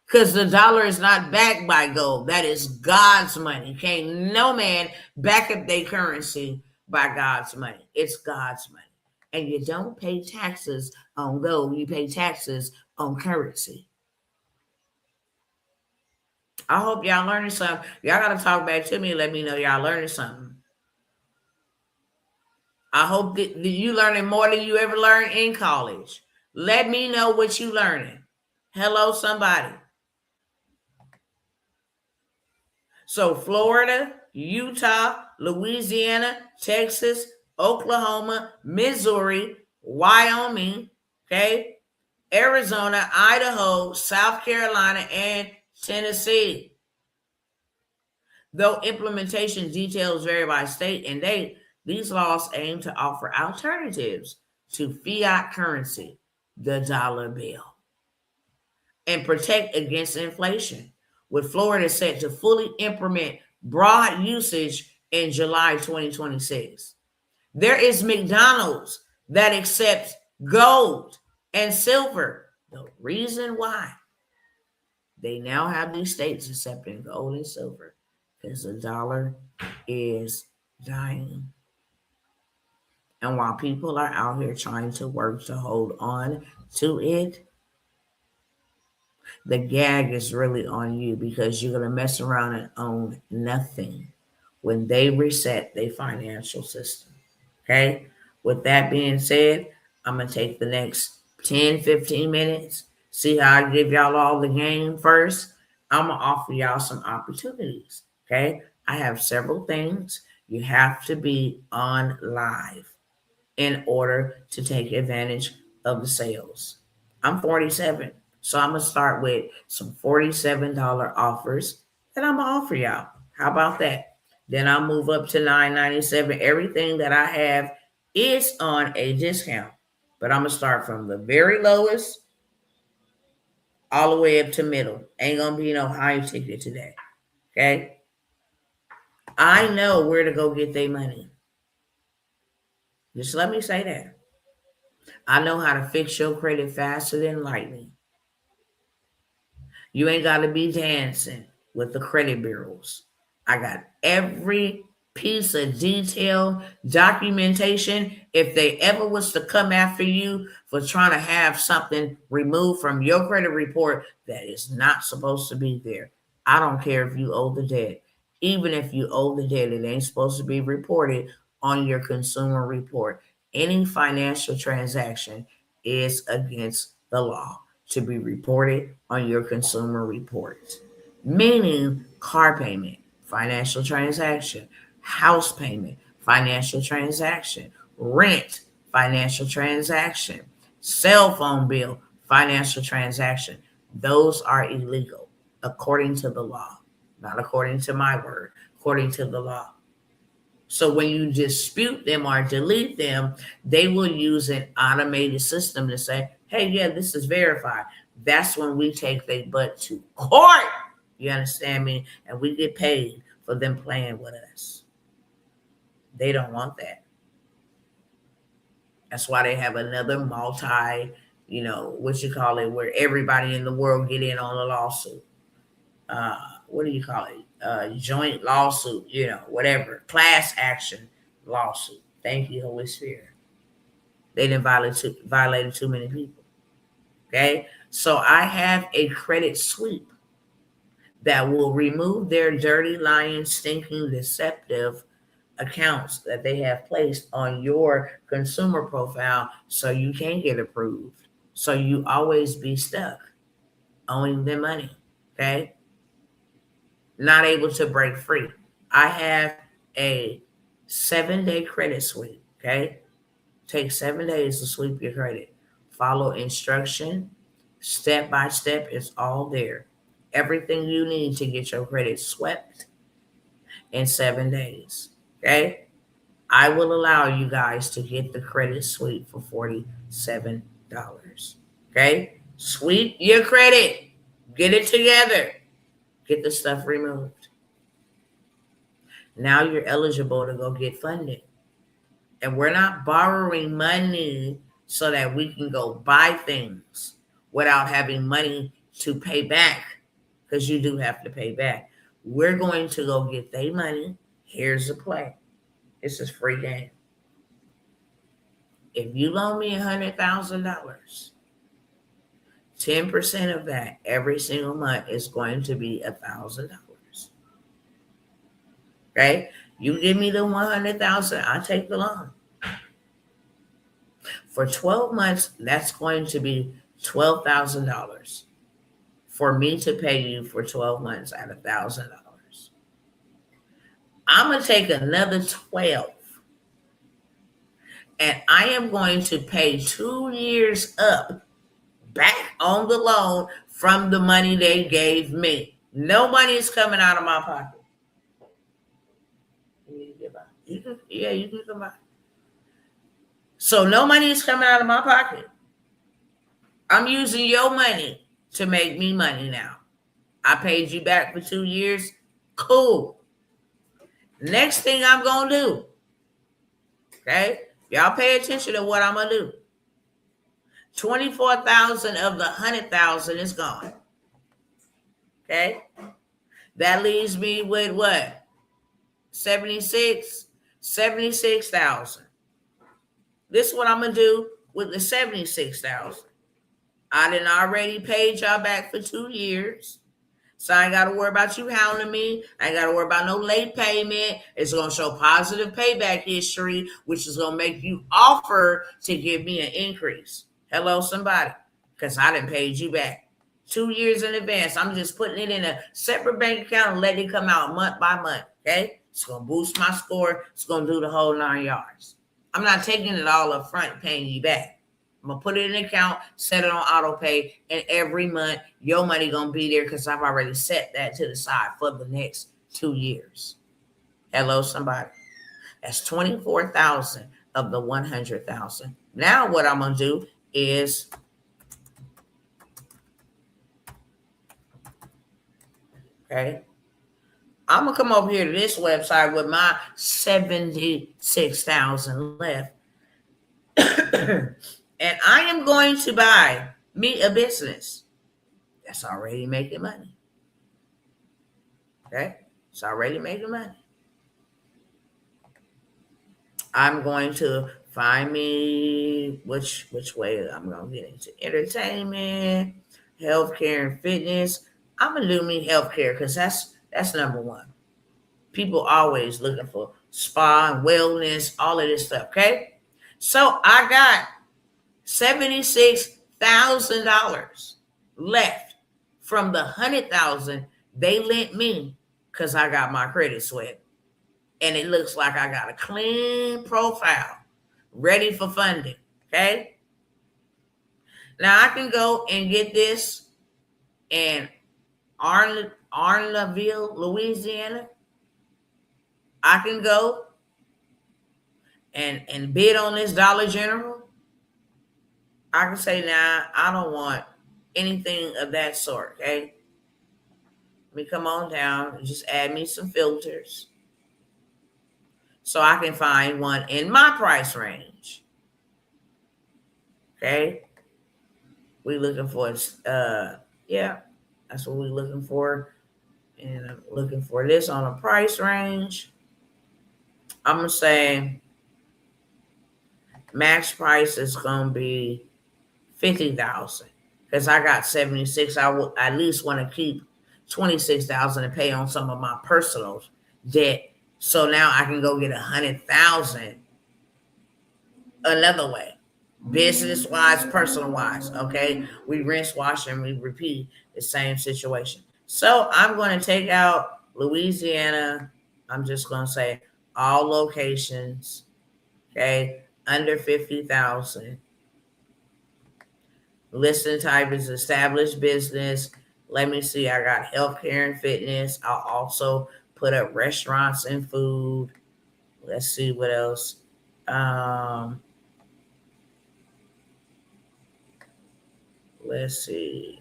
Because the dollar is not backed by gold. That is God's money. Can't no man back up their currency by God's money. It's God's money. And you don't pay taxes on gold. You pay taxes on currency. I hope y'all learning something. Y'all got to talk back to me and let me know y'all learning something. I hope that you learning more than you ever learned in college. Let me know what you learning. Hello, somebody. So Florida, Utah, Louisiana, Texas, Oklahoma, Missouri, Wyoming, okay, Arizona, Idaho, South Carolina, and Tennessee. Though implementation details vary by state and date, these laws aim to offer alternatives to fiat currency, the dollar bill, and protect against inflation, with Florida set to fully implement broad usage in July 2026. There is McDonald's that accepts gold and silver. The reason why they now have these states accepting gold and silver because the dollar is dying. And while people are out here trying to work to hold on to it, the gag is really on you because you're going to mess around and own nothing when they reset their financial system. Okay? With that being said, I'm going to take the next 10, 15 minutes, see how I give y'all all the game first. I'm going to offer y'all some opportunities. Okay? I have several things. You have to be on live in order to take advantage of the sales. I'm 47, so I'm going to start with some $47 offers that I'm going to offer y'all. How about that? Then I'll move up to $9.97. Everything that I have is on a discount, but I'm going to start from the very lowest all the way up to middle. Ain't going to be no high ticket today, okay? I know where to go get their money. Just let me say that. I know how to fix your credit faster than lightning. You ain't got to be dancing with the credit bureaus. I got every piece of detail, documentation. If they ever was to come after you for trying to have something removed from your credit report that is not supposed to be there, I don't care if you owe the debt. Even if you owe the debt, it ain't supposed to be reported on your consumer report. Any financial transaction is against the law to be reported on your consumer report, meaning car payment, financial transaction, house payment, financial transaction, rent, financial transaction, cell phone bill, financial transaction. Those are illegal according to the law, not according to my word, according to the law. So when you dispute them or delete them, they will use an automated system to say, hey, yeah, this is verified. That's when we take their butt to court. You understand me? And we get paid for them playing with us. They don't want that. That's why they have another multi, what you call it, where everybody in the world get in on a lawsuit. What do you call it? Joint lawsuit, whatever. Class action lawsuit. Thank you, Holy Spirit. They didn't violated too many people. Okay? So I have a credit sweep that will remove their dirty, lying, stinking, deceptive accounts that they have placed on your consumer profile so you can get approved. So you always be stuck owing them money. Okay? Not able to break free. I have a 7-day credit sweep. Okay? Take 7 days to sweep your credit. Follow instruction. Step by step, it's all there. Everything you need to get your credit swept in 7 days. Okay? I will allow you guys to get the credit sweep for $47. Okay? Sweep your credit. Get it together. Get the stuff removed. Now you're eligible to go get funding. And we're not borrowing money so that we can go buy things without having money to pay back, because you do have to pay back. We're going to go get their money. Here's the play. This is free game. If you loan me $100,000, 10% of that every single month is going to be $1,000. Okay? You give me the $100,000, I take the loan. For 12 months, that's going to be $12,000 for me to pay you for 12 months at $1,000. I'm going to take another 12 and I am going to pay 2 years up back on the loan from the money they gave me. No money is coming out of my pocket. You can come by. So no money is coming out of my pocket. I'm using your money to make me money now. I paid you back for 2 years. Cool. Next thing I'm going to do, okay? Y'all pay attention to what I'm going to do. 24,000 of the 100,000 is gone. Okay? That leaves me with what? 76,000. This is what I'm gonna do with the 76,000. I done already paid y'all back for 2 years. So I ain't got to worry about you hounding me. I ain't got to worry about no late payment. It's going to show positive payback history, which is going to make you offer to give me an increase. Hello, somebody, because I didn't pay you back 2 years in advance. I'm just putting it in a separate bank account and letting it come out month by month. Okay, it's going to boost my score. It's going to do the whole 9 yards. I'm not taking it all up front, paying you back. I'm gonna put it in an account, set it on auto pay, and every month your money gonna be there because I've already set that to the side for the next 2 years. Hello, somebody. That's 24,000 of the 100,000. Now what I'm gonna do is, okay, I'm gonna come over here to this website with my 76,000 left, and I am going to buy me a business that's already making money. Okay, it's already making money. I'm going to find me which way I'm gonna get into entertainment, healthcare, and fitness. I'm gonna do me healthcare because that's number one. People always looking for spa and wellness, all of this stuff. Okay, so I got $76,000 left from the 100,000 they lent me because I got my credit swept. And it looks like I got a clean profile ready for funding. Okay. Now I can go and get this in Arnaville, Louisiana. I can go and bid on this Dollar General. I can say, nah, I don't want anything of that sort. Okay. Let me come on down and just add me some filters so I can find one in my price range. Okay. We looking for yeah, that's what we're looking for. And I'm looking for this on a price range. I'm gonna say max price is gonna be 50,000 because I got 76. I would at least want to keep 26,000 and pay on some of my personal debt. So now I can go get 100,000 another way, business wise, personal wise. Okay, we rinse, wash, and we repeat the same situation. So I'm going to take out Louisiana. I'm just going to say all locations. Okay, under 50,000. Listing type is established business. Let me see. I got healthcare and fitness. I'll also put up restaurants and food. Let's see what else. Um, let's see.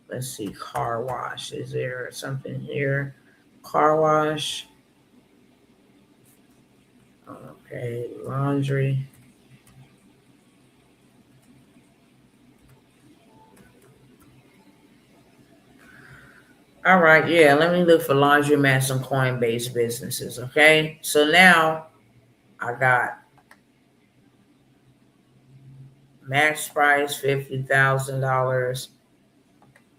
Let's see. Car wash. Is there something here? Car wash. Okay. Laundry. All right. Yeah. Let me look for laundromats and coin-based businesses. Okay. So now I got max price $50,000.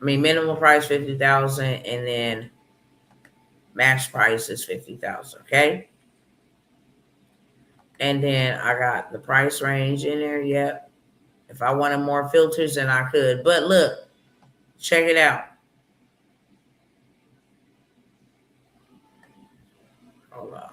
I mean, minimum price 50,000, and then max price is 50,000. Okay, and then I got the price range in there. Yep. If I wanted more filters, then I could. But look, check it out. Hold on.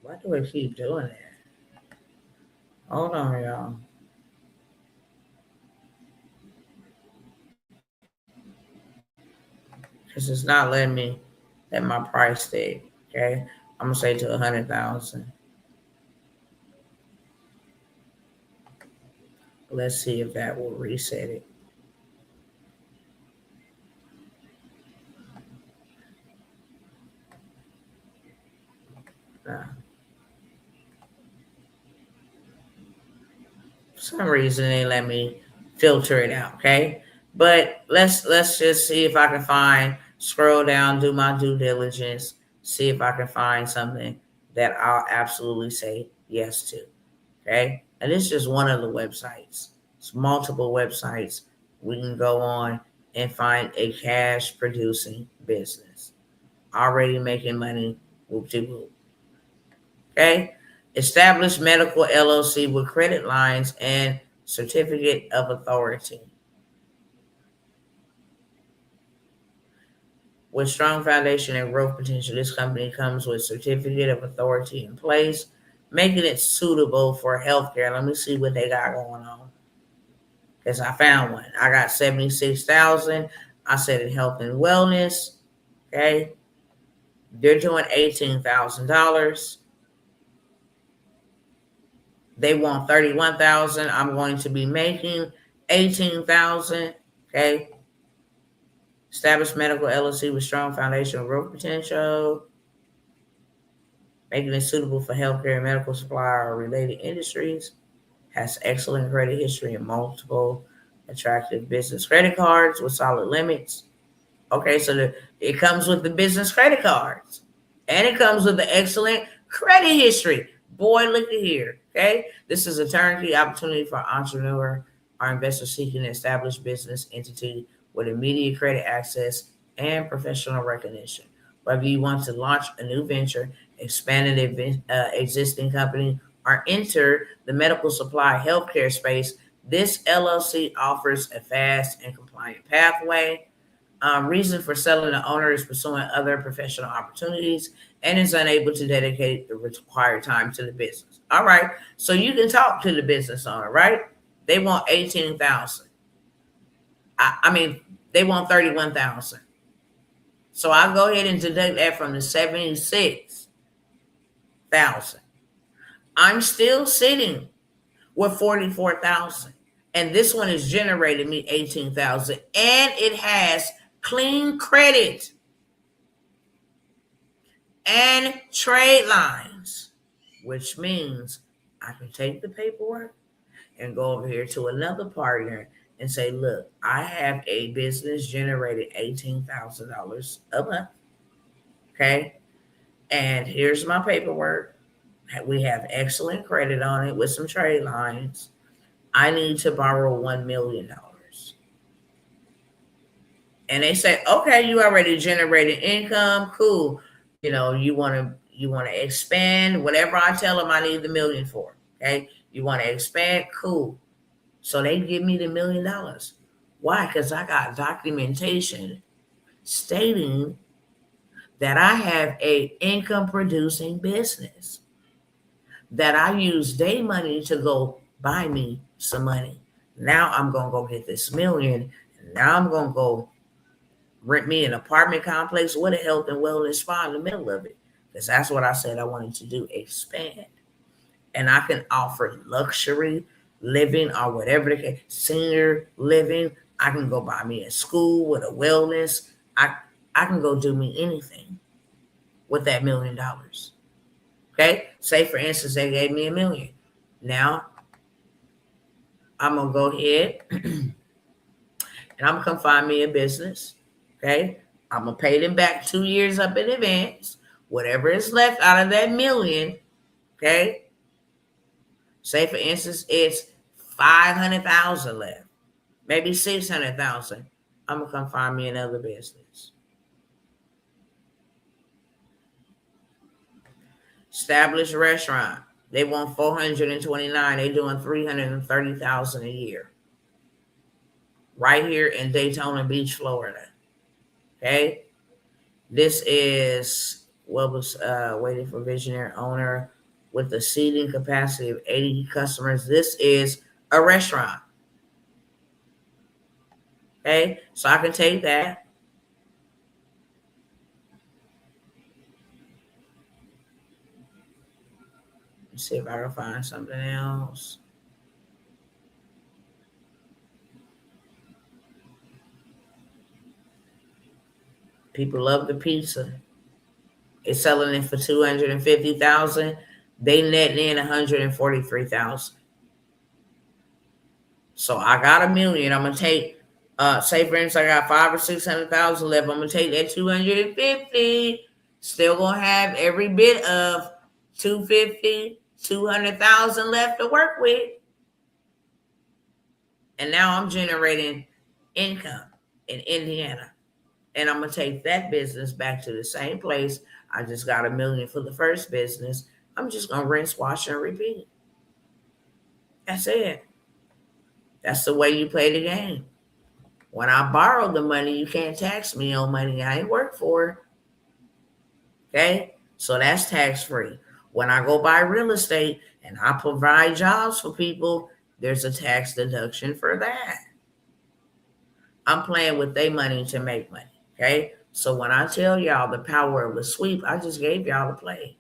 Why do I keep doing that? Hold on, y'all. Because it's not letting me let my price stay. Okay, I'm gonna say to 100,000. Let's see if that will reset it. Nah. some reason they let me filter it out, okay? But let's just see if I can find, scroll down, do my due diligence, see if I can find something that I'll absolutely say yes to. Okay? And it's just one of the websites. It's multiple websites we can go on and find a cash producing business. Already making money, whoop de whoop. Okay? Established medical LLC with credit lines and certificate of authority. With strong foundation and growth potential, this company comes with certificate of authority in place, making it suitable for healthcare. Let me see what they got going on. Because I found one. I got 76,000. I said in health and wellness. Okay. They're doing $18,000. They want 31,000. I'm going to be making 18,000. Okay. Established medical LLC with strong foundational growth potential, making it suitable for healthcare and medical supply or related industries. Has excellent credit history and multiple attractive business credit cards with solid limits. Okay, so it comes with the business credit cards, and it comes with the excellent credit history. Boy, look at here. Okay, this is a turnkey opportunity for entrepreneur or investor seeking an established business entity with immediate credit access and professional recognition. Whether you want to launch a new venture, expand an existing company, or enter the medical supply healthcare space, this LLC offers a fast and compliant pathway. Reason for selling: the owner is pursuing other professional opportunities and is unable to dedicate the required time to the business. All right, so you can talk to the business owner, right? They want 18,000. I mean, they want 31,000. So I'll go ahead and deduct that from the 76,000. I'm still sitting with 44,000, and this one is generating me 18,000, and it has clean credit and trade lines, which means I can take the paperwork and go over here to another partner and say, look, I have a business generated $18,000 a month. Okay. And here's my paperwork. We have excellent credit on it with some trade lines. I need to borrow $1 million. And they say, okay, you already generated income. Cool. You want to expand, whatever I tell them I need the million for. Okay. You want to expand. Cool. So they give me the $1 million. Why? Because I got documentation stating that I have a income producing business, that I use day money to go buy me some money. Now I'm going to go get this million. Now I'm going to go rent me an apartment complex with a health and wellness spa in the middle of it. Because that's what I said I wanted to do, expand. And I can offer luxury living or whatever the case, senior living. I can go buy me a school with a wellness. I can go do me anything with that $1 million. Okay? Say, for instance, they gave me $1 million. Now, I'm going to go ahead and I'm going to come find me a business. Okay? I'm going to pay them back 2 years up in advance. Whatever is left out of that $1 million, okay? Say, for instance, it's 500,000 left, maybe 600,000. I'm going to come find me another business. Established restaurant. They want 429. They're doing 330,000 a year. Right here in Daytona Beach, Florida. Okay. This is what was waiting for visionary owner with a seating capacity of 80 customers. This is a restaurant. Okay. So I can take that. Let's see if I can find something else. People love the pizza. They're selling it for 250,000. They net in 143,000. So I got $1 million. I'm gonna take, say for instance, I got 500 or 600,000 left. I'm gonna take that 250. Still gonna have every bit of 250, 200,000 left to work with, and now I'm generating income in Indiana. And I'm gonna take that business back to the same place. I just got $1 million for the first business. I'm just gonna rinse, wash, and repeat. That's it. That's the way you play the game. When I borrow the money, you can't tax me on money I ain't worked for. Okay? So that's tax free. When I go buy real estate and I provide jobs for people, there's a tax deduction for that. I'm playing with their money to make money. Okay? So when I tell y'all the power of a sweep, I just gave y'all the play.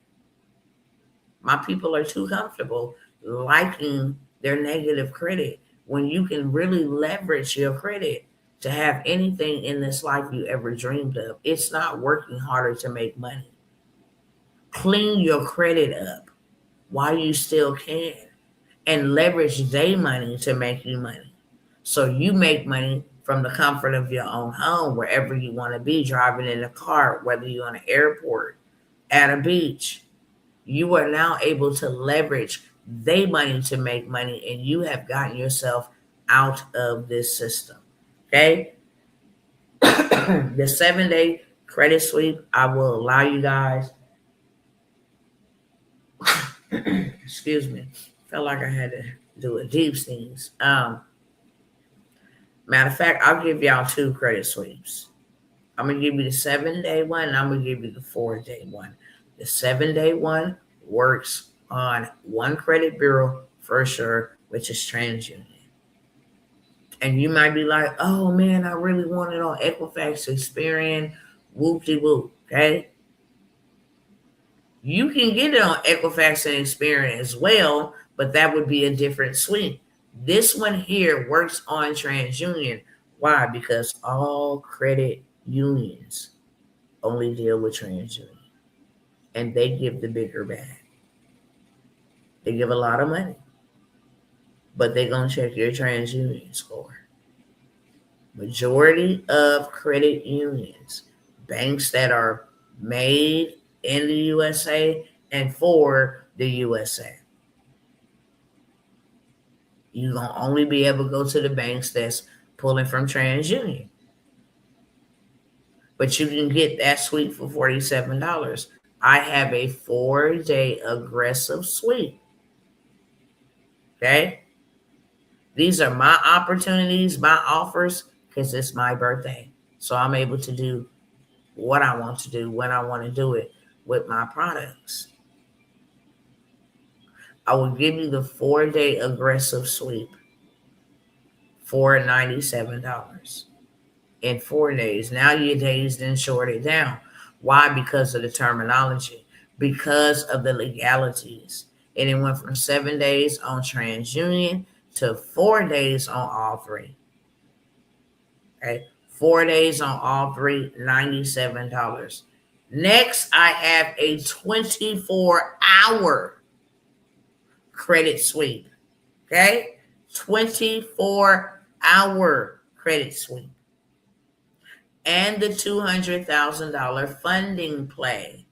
My people are too comfortable liking their negative credit when you can really leverage your credit to have anything in this life you ever dreamed of. It's not working harder to make money. Clean your credit up while you still can and leverage their money to make you money. So you make money from the comfort of your own home, wherever you want to be, driving in a car, whether you're on an airport, at a beach. You are now able to leverage their money to make money, and you have gotten yourself out of this system. Okay? The 7-day credit sweep, I will allow you guys. Excuse me. Felt like I had to do a deep sneeze. Matter of fact, I'll give y'all 2 credit sweeps. I'm gonna give you the 7-day one, and I'm gonna give you the 4-day one. The 7-day one works on one credit bureau for sure, which is TransUnion. And you might be like, oh man, I really want it on Equifax, Experian, whoop-de-whoop, okay? You can get it on Equifax and Experian as well, but that would be a different suite. This one here works on TransUnion. Why? Because all credit unions only deal with TransUnion, and they give the bigger bag. They give a lot of money, but they're going to check your TransUnion score. Majority of credit unions, banks that are made in the USA and for the USA, you're going to only be able to go to the banks that's pulling from TransUnion. But you can get that sweep for $47. I have a 4-day aggressive sweep. Okay? These are my opportunities, my offers, because it's my birthday. So I'm able to do what I want to do, when I want to do it with my products. I will give you the 4-day aggressive sweep for $97 in 4 days. Now your days then short it down. Why? Because of the terminology, because of the legalities. And it went from 7 days on TransUnion to 4 days on all three. Okay, 4 days on all three, $97. Next, I have a 24-hour credit sweep. Okay, 24-hour credit sweep. And the $200,000 funding play.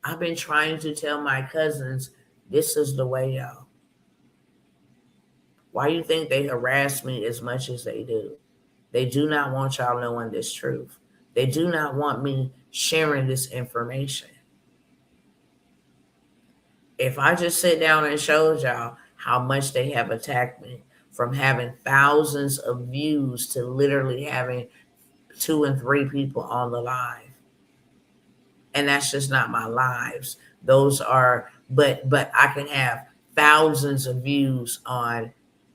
I've been trying to tell my cousins, this is the way, y'all. Why do you think they harass me as much as they do? They do not want y'all knowing this truth. They do not want me sharing this information. If I just sit down and showed y'all how much they have attacked me, from having thousands of views to literally having 2 and 3 people on the live. And that's just not my lives. Those are, but I can have thousands of views on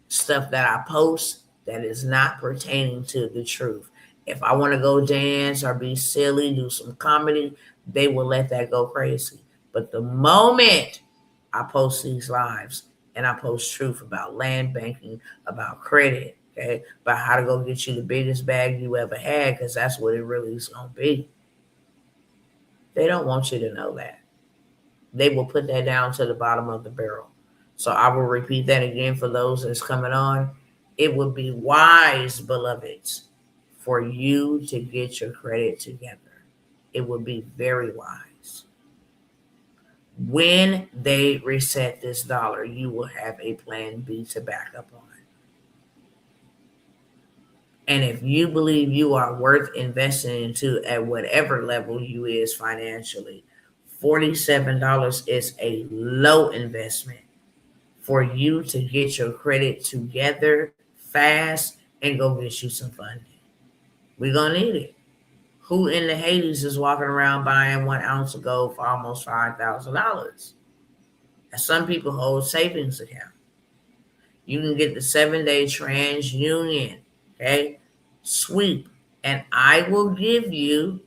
stuff that I post that is not pertaining to the truth. If I want to go dance or be silly, do some comedy, they will let that go crazy. But the moment I post these lives and I post truth about land banking, about credit, okay, about how to go get you the biggest bag you ever had, because that's what it really is going to be. They don't want you to know that. They will put that down to the bottom of the barrel. So I will repeat that again for those that's coming on. It would be wise, beloveds, for you to get your credit together. It would be very wise. When they reset this dollar, you will have a plan B to back up on. And if you believe you are worth investing into at whatever level you is financially, $47 is a low investment for you to get your credit together fast and go get you some funding. We're going to need it. Who in the Hades is walking around buying 1 ounce of gold for almost $5,000? And some people hold savings account. You can get the 7-day TransUnion, okay, sweep. And I will give you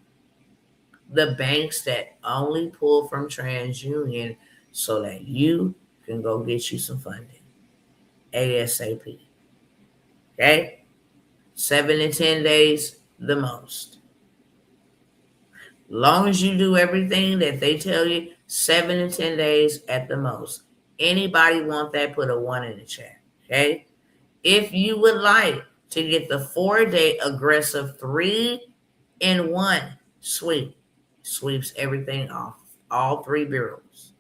the banks that only pull from TransUnion so that you can go get you some funding ASAP. Okay? 7 to 10 days, the most. Long as you do everything that they tell you, 7 to 10 days at the most. Anybody want that, put a 1 in the chat. Okay? If you would like to get the 4-day aggressive 3-in-1 sweep, sweeps everything off. All 3 bureaus.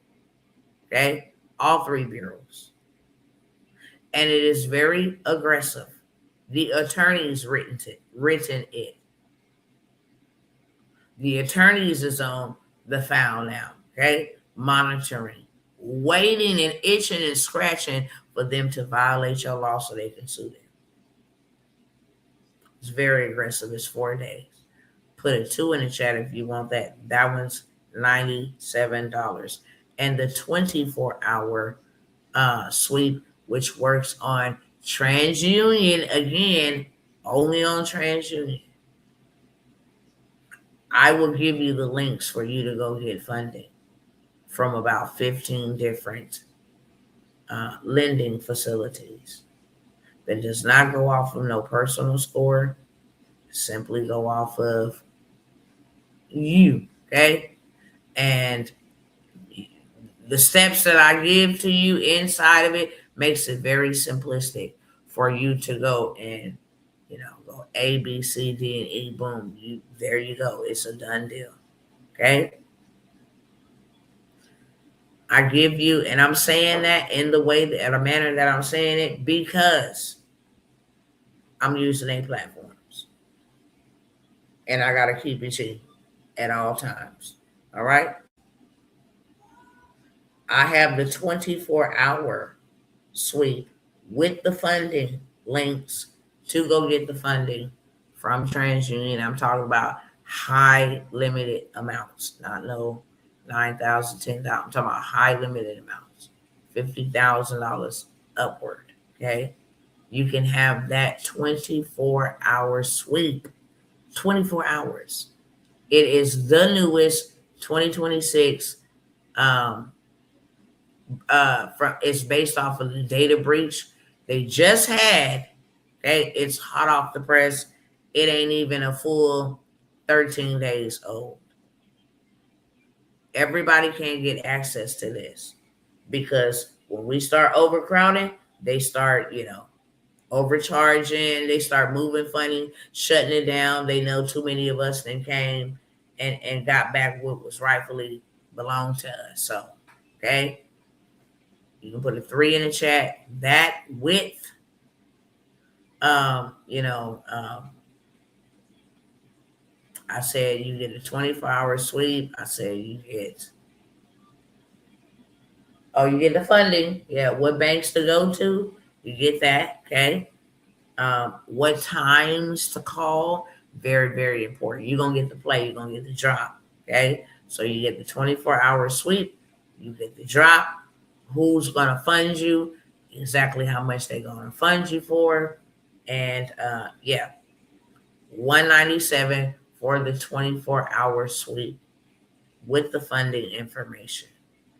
Okay? All 3 bureaus. And it is very aggressive. The attorneys written it. The attorneys is on the file now, okay? Monitoring, waiting and itching and scratching for them to violate your law so they can sue them. It's very aggressive. It's 4 days. Put a 2 in the chat if you want that. That one's $97. And the 24-hour sweep, which works on TransUnion, again, only on TransUnion. I will give you the links for you to go get funding from about 15 different lending facilities. That does not go off of no personal score. Simply go off of you, okay? And the steps that I give to you inside of it makes it very simplistic for you to go and, go A, B, C, D, and E, boom. There you go. It's a done deal, okay? I give you, and I'm saying that in the way that, in a manner that I'm saying it, because I'm using their platforms. And I got to keep it cheap at all times. All right? I have the 24-hour sweep with the funding links to go get the funding from TransUnion. I'm talking about high limited amounts, not no 9,000, 10,000. I'm talking about high limited amounts, $50,000 upward. Okay, you can have that 24-hour sweep. 24 hours. It is the newest 2026. It's based off of the data breach they just had. Okay, it's hot off the press. It ain't even a full 13 days old. Everybody can't get access to this because when we start overcrowding, they start, overcharging. They start moving funny, shutting it down. They know too many of us then came and got back what was rightfully belonged to us. So, okay. You can put a 3 in the chat. That with, I said you get a 24-hour sweep. I said you get, you get the funding. Yeah, what banks to go to? You get that, okay? What times to call? Very, very important. You're going to get the play. You're going to get the drop, okay? So you get the 24-hour sweep. You get the drop. Who's going to fund you, exactly how much they're going to fund you for. And $197 for the 24-hour sweep with the funding information,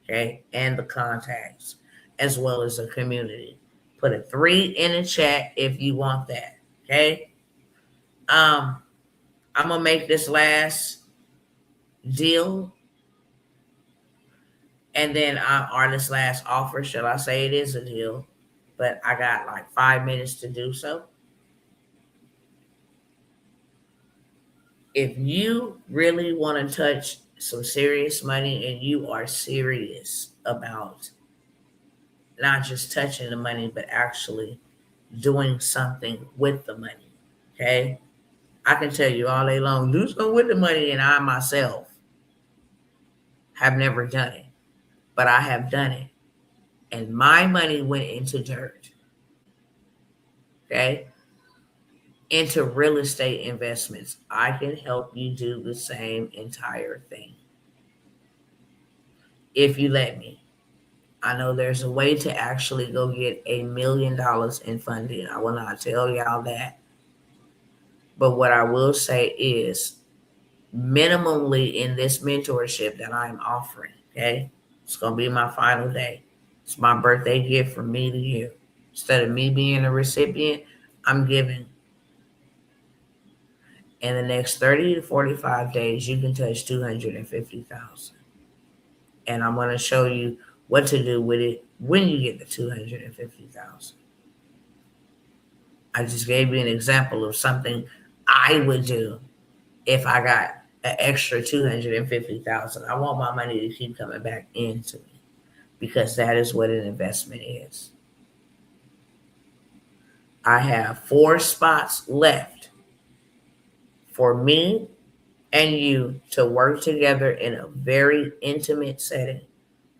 okay, and the contacts, as well as the community. Put a 3 in the chat if you want that, okay? I'm going to make this last deal. And then this last offer, shall I say it is a deal, but I got like 5 minutes to do so. If you really want to touch some serious money and you are serious about not just touching the money, but actually doing something with the money, okay? I can tell you all day long, do something with the money, and I myself have never done it, but I have done it. And my money went into dirt, okay? Into real estate investments. I can help you do the same entire thing if you let me. I know there's a way to actually go get $1 million in funding. I will not tell y'all that. But what I will say is, minimally in this mentorship that I'm offering, okay? It's going to be my final day. It's my birthday gift from me to you. Instead of me being a recipient, I'm giving. In the next 30 to 45 days, you can touch 250,000. And I'm going to show you what to do with it when you get the 250,000. I just gave you an example of something I would do if I got an extra 250,000. I want my money to keep coming back into me because that is what an investment is. I have 4 spots left for me and you to work together in a very intimate setting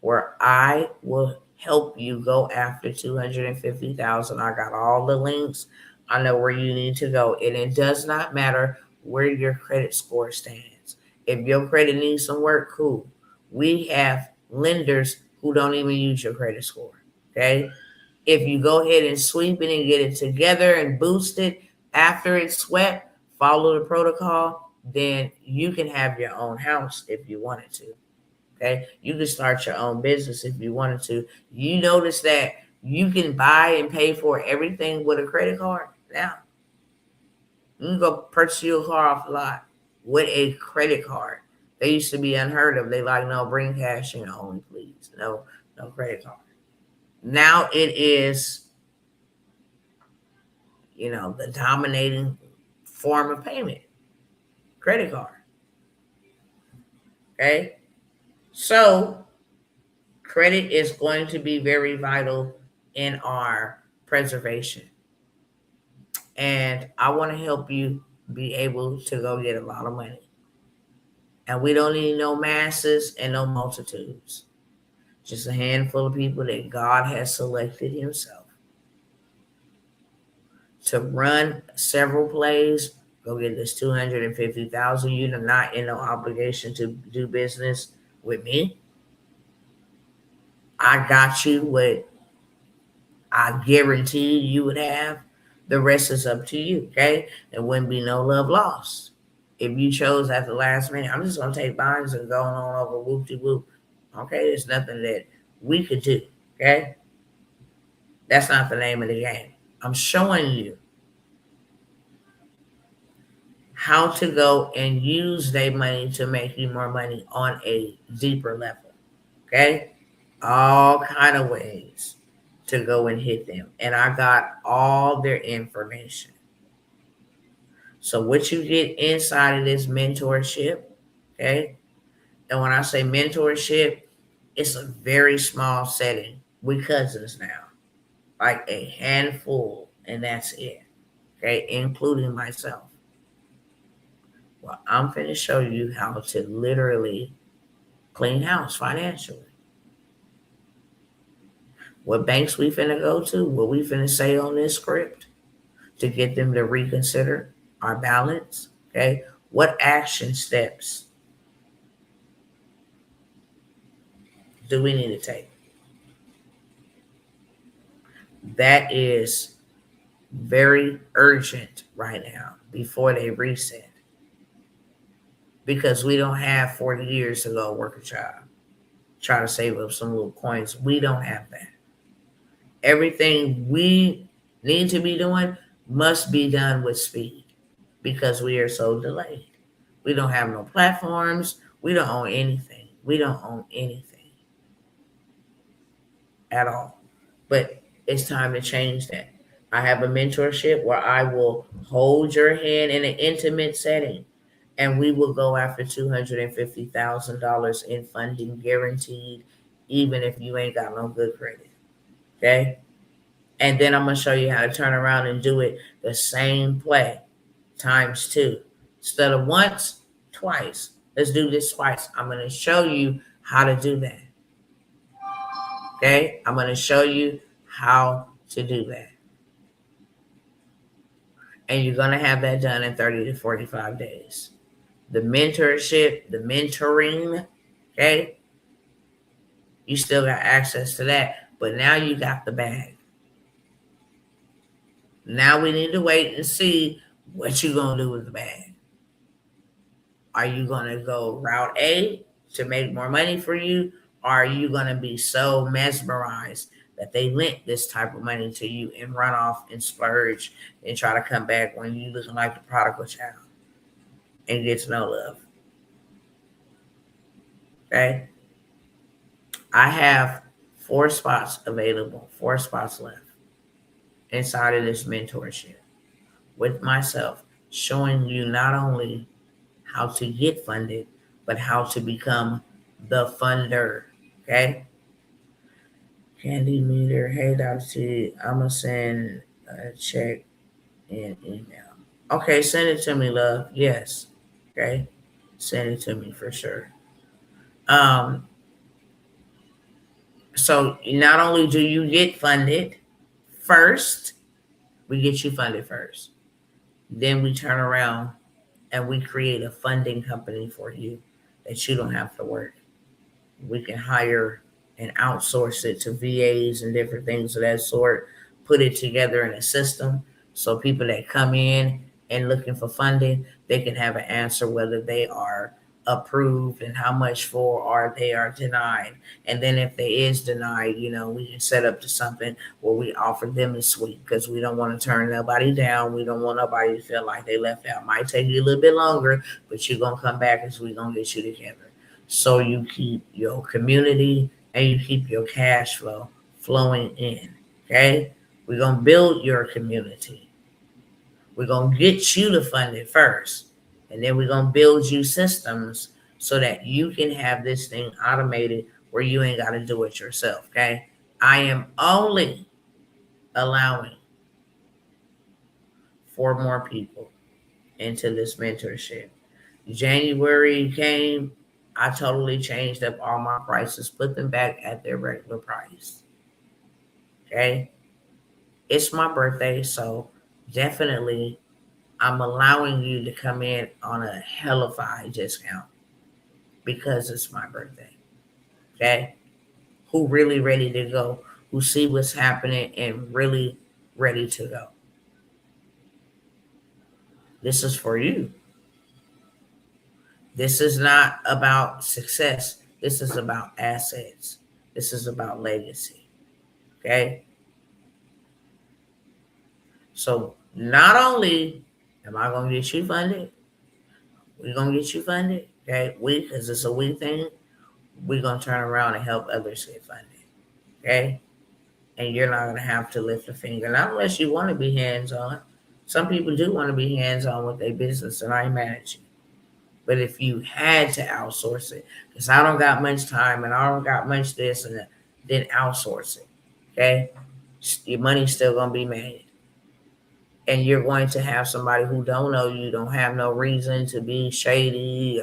where I will help you go after 250,000. I got all the links. I know where you need to go. And it does not matter where your credit score stands. If your credit needs some work, cool. We have lenders who don't even use your credit score. Okay. If you go ahead and sweep it and get it together and boost it after it's swept, follow the protocol, then you can have your own house if you wanted to. Okay. You can start your own business if you wanted to. You notice that you can buy and pay for everything with a credit card now. You can go purchase you a car off the lot with a credit card. They used to be unheard of. They like, no, bring cash in only, please. No, no credit card. Now it is, the dominating form of payment. Credit card. Okay. So credit is going to be very vital in our preservation. And I want to help you be able to go get a lot of money. And we don't need no masses and no multitudes. Just a handful of people that God has selected himself to run several plays. Go get this 250,000. You're not in no obligation to do business with me. I got you what I guarantee you would have. The rest is up to you, okay? There wouldn't be no love lost. If you chose at the last minute, I'm just going to take bonds and go on over whoop-de-whoop. Okay, there's nothing that we could do, okay? That's not the name of the game. I'm showing you how to go and use their money to make you more money on a deeper level, okay? All kind of ways to go and hit them. And I got all their information. So what you get inside of this mentorship, okay? And when I say mentorship, it's a very small setting. We cousins now, like a handful, and that's it, okay? Including myself. Well, I'm finna show you how to literally clean house financially. What banks we finna go to, what we finna say on this script to get them to reconsider our balance, okay? What action steps do we need to take? That is very urgent right now before they reset. Because we don't have 40 years to go work a job. Try to save up some little coins. We don't have that. Everything we need to be doing must be done with speed because we are so delayed. We don't have no platforms. We don't own anything. We don't own anything at all. But It's time to change that. I have a mentorship where I will hold your hand in an intimate setting and we will go after $250,000 in funding guaranteed, even if you ain't got no good credit. Okay? And then I'm going to show you how to turn around and do it the same play times two. Instead of once, twice. Let's do this twice. I'm going to show you how to do that. Okay? I'm going to show you how to do that. And you're going to have that done in 30 to 45 days. The mentorship, the mentoring, okay? You still got access to that, but now you got the bag. Now we need to wait and see what you're going to do with the bag. Are you going to go route A to make more money for you? Or are you going to be so mesmerized that they lent this type of money to you and run off and splurge and try to come back when you looking like the prodigal child and gets no love? Okay? I have 4 spots available, 4 spots left inside of this mentorship with myself, showing you not only how to get funded, but how to become the funder. Okay? Candy meter, hey Dr. T, I'm gonna send a check in email. Okay, send it to me, love. Yes. Okay. Send it to me for sure. So not only do you get funded first, we get you funded first. Then we turn around and we create a funding company for you that you don't have to work. We can hire and outsource it to VAs and different things of that sort, put it together in a system so people that come in and looking for funding, they can have an answer whether they are approved and how much for, or they are denied. And then if they is denied, we can set up to something where we offer them a suite because we don't want to turn nobody down. We don't want nobody to feel like they left out. Might take you a little bit longer, but you're going to come back as we're going to get you together. So you keep your community and you keep your cash flow flowing in. Okay? We're going to build your community. We're going to get you to fund it first. And then we're going to build you systems so that you can have this thing automated where you ain't got to do it yourself. Okay? I am only allowing 4 more people into this mentorship. January came, I totally changed up all my prices, put them back at their regular price. Okay? It's my birthday, so definitely I'm allowing you to come in on a hellified discount because it's my birthday. Okay? Who really ready to go, who see what's happening and really ready to go. This is for you. This is not about success. This is about assets. This is about legacy. Okay? So not only am I going to get you funded, we're going to get you funded. Okay? Because it's a we thing, we're going to turn around and help others get funded. Okay? And you're not going to have to lift a finger. Not unless you want to be hands-on. Some people do want to be hands-on with their business, and I ain't mad at you. But if you had to outsource it, because I don't got much time and I don't got much this and that, then outsource it. Okay? Your money's still going to be made. And you're going to have somebody who don't know you, don't have no reason to be shady,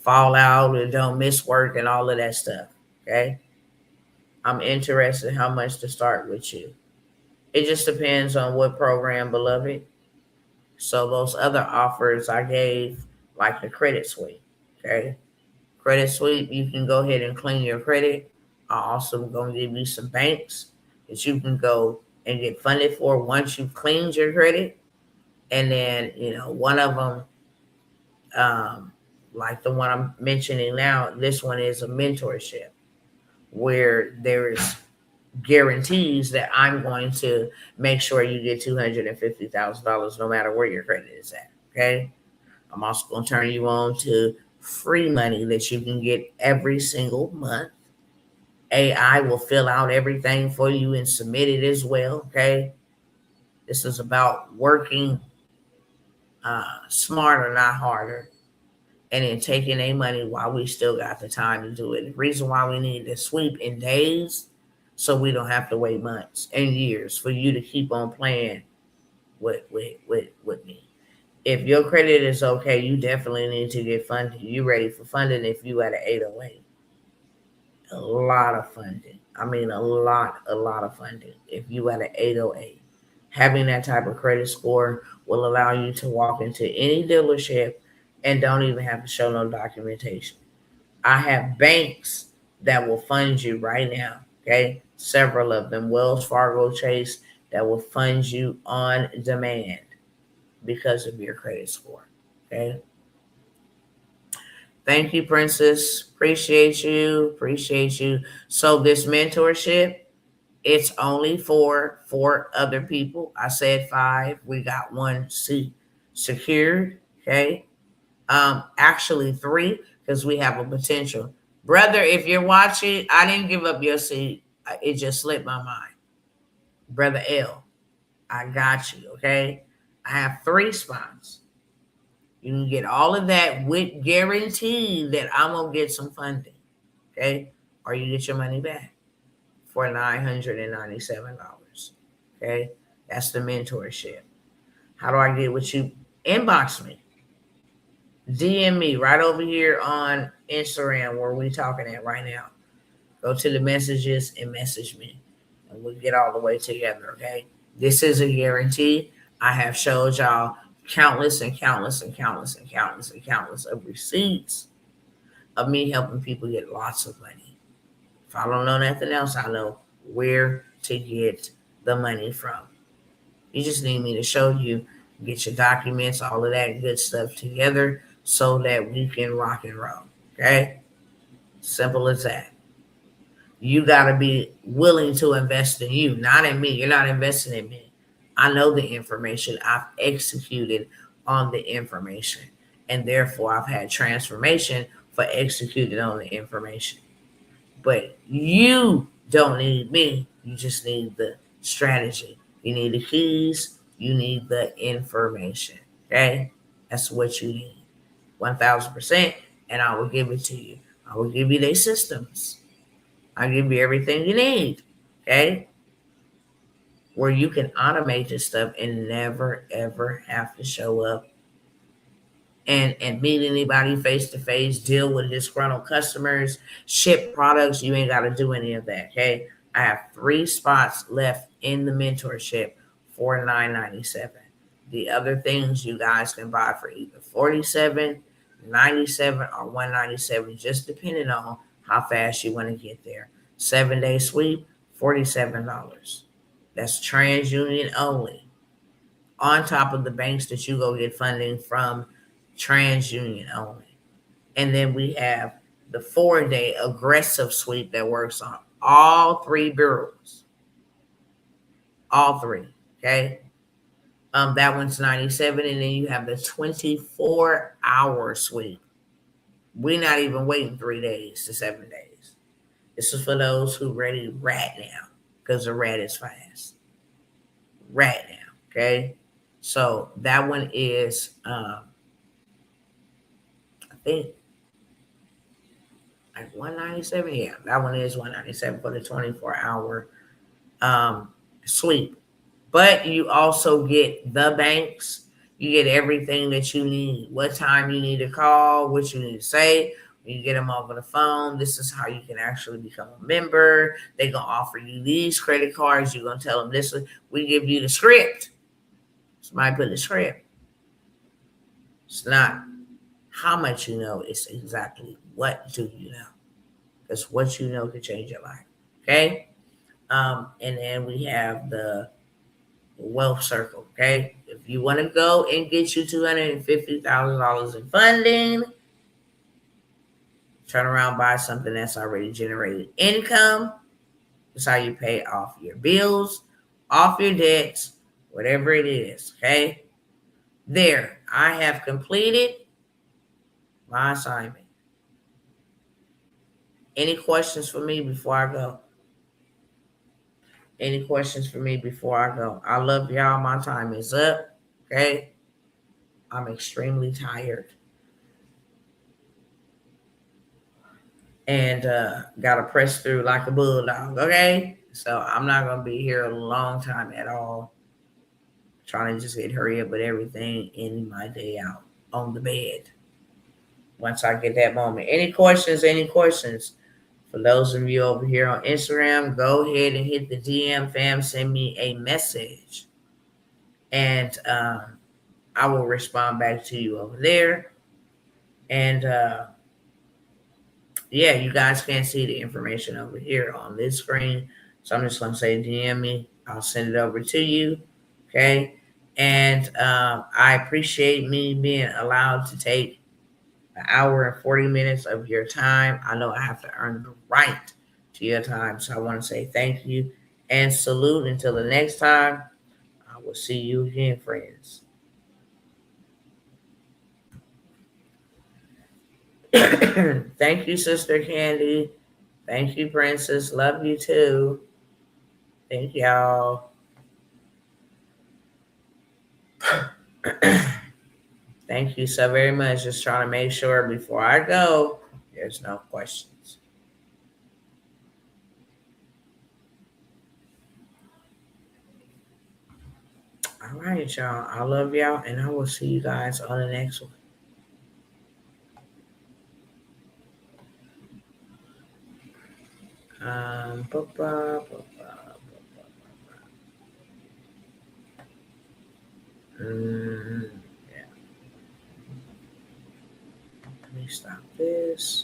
fall out, or don't miss work and all of that stuff. Okay? I'm interested in how much to start with you. It just depends on what program, beloved. So those other offers I gave, like the credit suite. Okay? Credit suite, you can go ahead and clean your credit. I also going to give you some banks that you can go and get funded for once you've cleaned your credit. And then, one of them, like the one I'm mentioning now, this one is a mentorship where there is guarantees that I'm going to make sure you get $250,000 no matter where your credit is at. Okay. I'm also going to turn you on to free money that you can get every single month AI will fill out everything for you and submit it as well. Okay. This is about working smarter, not harder, and then taking their money while we still got the time to do it. The reason why we need to sweep in days, so we don't have to wait months and years for you to keep on playing with me. If your credit is okay, you definitely need to get funded. You ready for funding if you at an 808. A lot of funding. I mean, a lot of funding. If you at an 808, having that type of credit score will allow you to walk into any dealership and don't even have to show no documentation. I have banks that will fund you right now. Okay, several of them, Wells Fargo, Chase, that will fund you on demand because of your credit score. Okay. Thank you, Princess. Appreciate you. Appreciate you. So this mentorship, it's only for 4 other people. I said 5. We got 1 seat secured. Okay. Actually 3, because we have a potential. Brother, if you're watching, I didn't give up your seat. It just slipped my mind. Brother L, I got you. Okay. I have 3 spots. You can get all of that with guarantee that I'm going to get some funding. Okay. Or you get your money back for $997. Okay. That's the mentorship. How do I get with you? Inbox me. DM me right over here on Instagram where we talking at right now. Go to the messages and message me. And we'll get all the way together. Okay. This is a guarantee. I have showed y'all countless and countless and countless and countless and countless of receipts of me helping people get lots of money. If I don't know nothing else, I know where to get the money from. You just need me to show you, get your documents, all of that good stuff together so that we can rock and roll. Okay? Simple as that. You got to be willing to invest in you, not in me. You're not investing in me. I know the information. I've executed on the information. And therefore, I've had transformation for executing on the information. But you don't need me. You just need the strategy. You need the keys. You need the information. Okay? That's what you need. 1,000%. And I will give it to you. I will give you their systems. I'll give you everything you need. Okay? Where you can automate this stuff and never, ever have to show up and meet anybody face to face, deal with disgruntled customers, ship products. You ain't got to do any of that. Okay. I have 3 spots left in the mentorship for $997. The other things you guys can buy for either $47, $97, or $197, just depending on how fast you want to get there. 7-day sweep, $47. That's TransUnion only. On top of the banks that you go get funding from, TransUnion only. And then we have the 4-day aggressive sweep that works on all 3 bureaus. All 3. Okay. That one's 97. And then you have the 24-hour sweep. We're not even waiting 3 days to 7 days. This is for those who ready to rat now, because the rat is fast. Rat now. Okay. So that one is I think like 197. Yeah, that one is 197 for the 24-hour sweep. But you also get the banks. You get everything that you need. What time you need to call, what you need to say. When you get them over the phone, this is how you can actually become a member. They're going to offer you these credit cards. You're going to tell them this. We give you the script. Somebody put the script. It's not how much you know, it's exactly what do you know. Because what you know can change your life. Okay? And then we have the wealth circle. Okay? If you want to go and get you $250,000 in funding, turn around, buy something that's already generated income. That's how you pay off your bills, off your debts, whatever it is. Okay? There, I have completed my assignment. Any questions for me before I go? Any questions for me before I go? I love y'all. My time is up. Okay. I'm extremely tired. And gotta press through like a bulldog. Okay. So I'm not gonna be here a long time at all. Trying to just get hurry up with everything in my day out on the bed. Once I get that moment. Any questions? Any questions? For those of you over here on Instagram, go ahead and hit the DM, fam. Send me a message. And I will respond back to you over there. And yeah, you guys can't see the information over here on this screen. So I'm just going to say DM me. I'll send it over to you. Okay. And I appreciate me being allowed to take an hour and 40 minutes of your time. I know I have to earn the right to your time. So I want to say thank you and salute. Until the next time, I will see you again, friends. Thank you, Sister Candy. Thank you, Princess. Love you too. Thank y'all. Thank you so very much. Just trying to make sure before I go, there's no questions. All right, y'all. I love y'all, and I will see you guys on the next one. Ba-ba, ba-ba. Yeah. Let me stop this.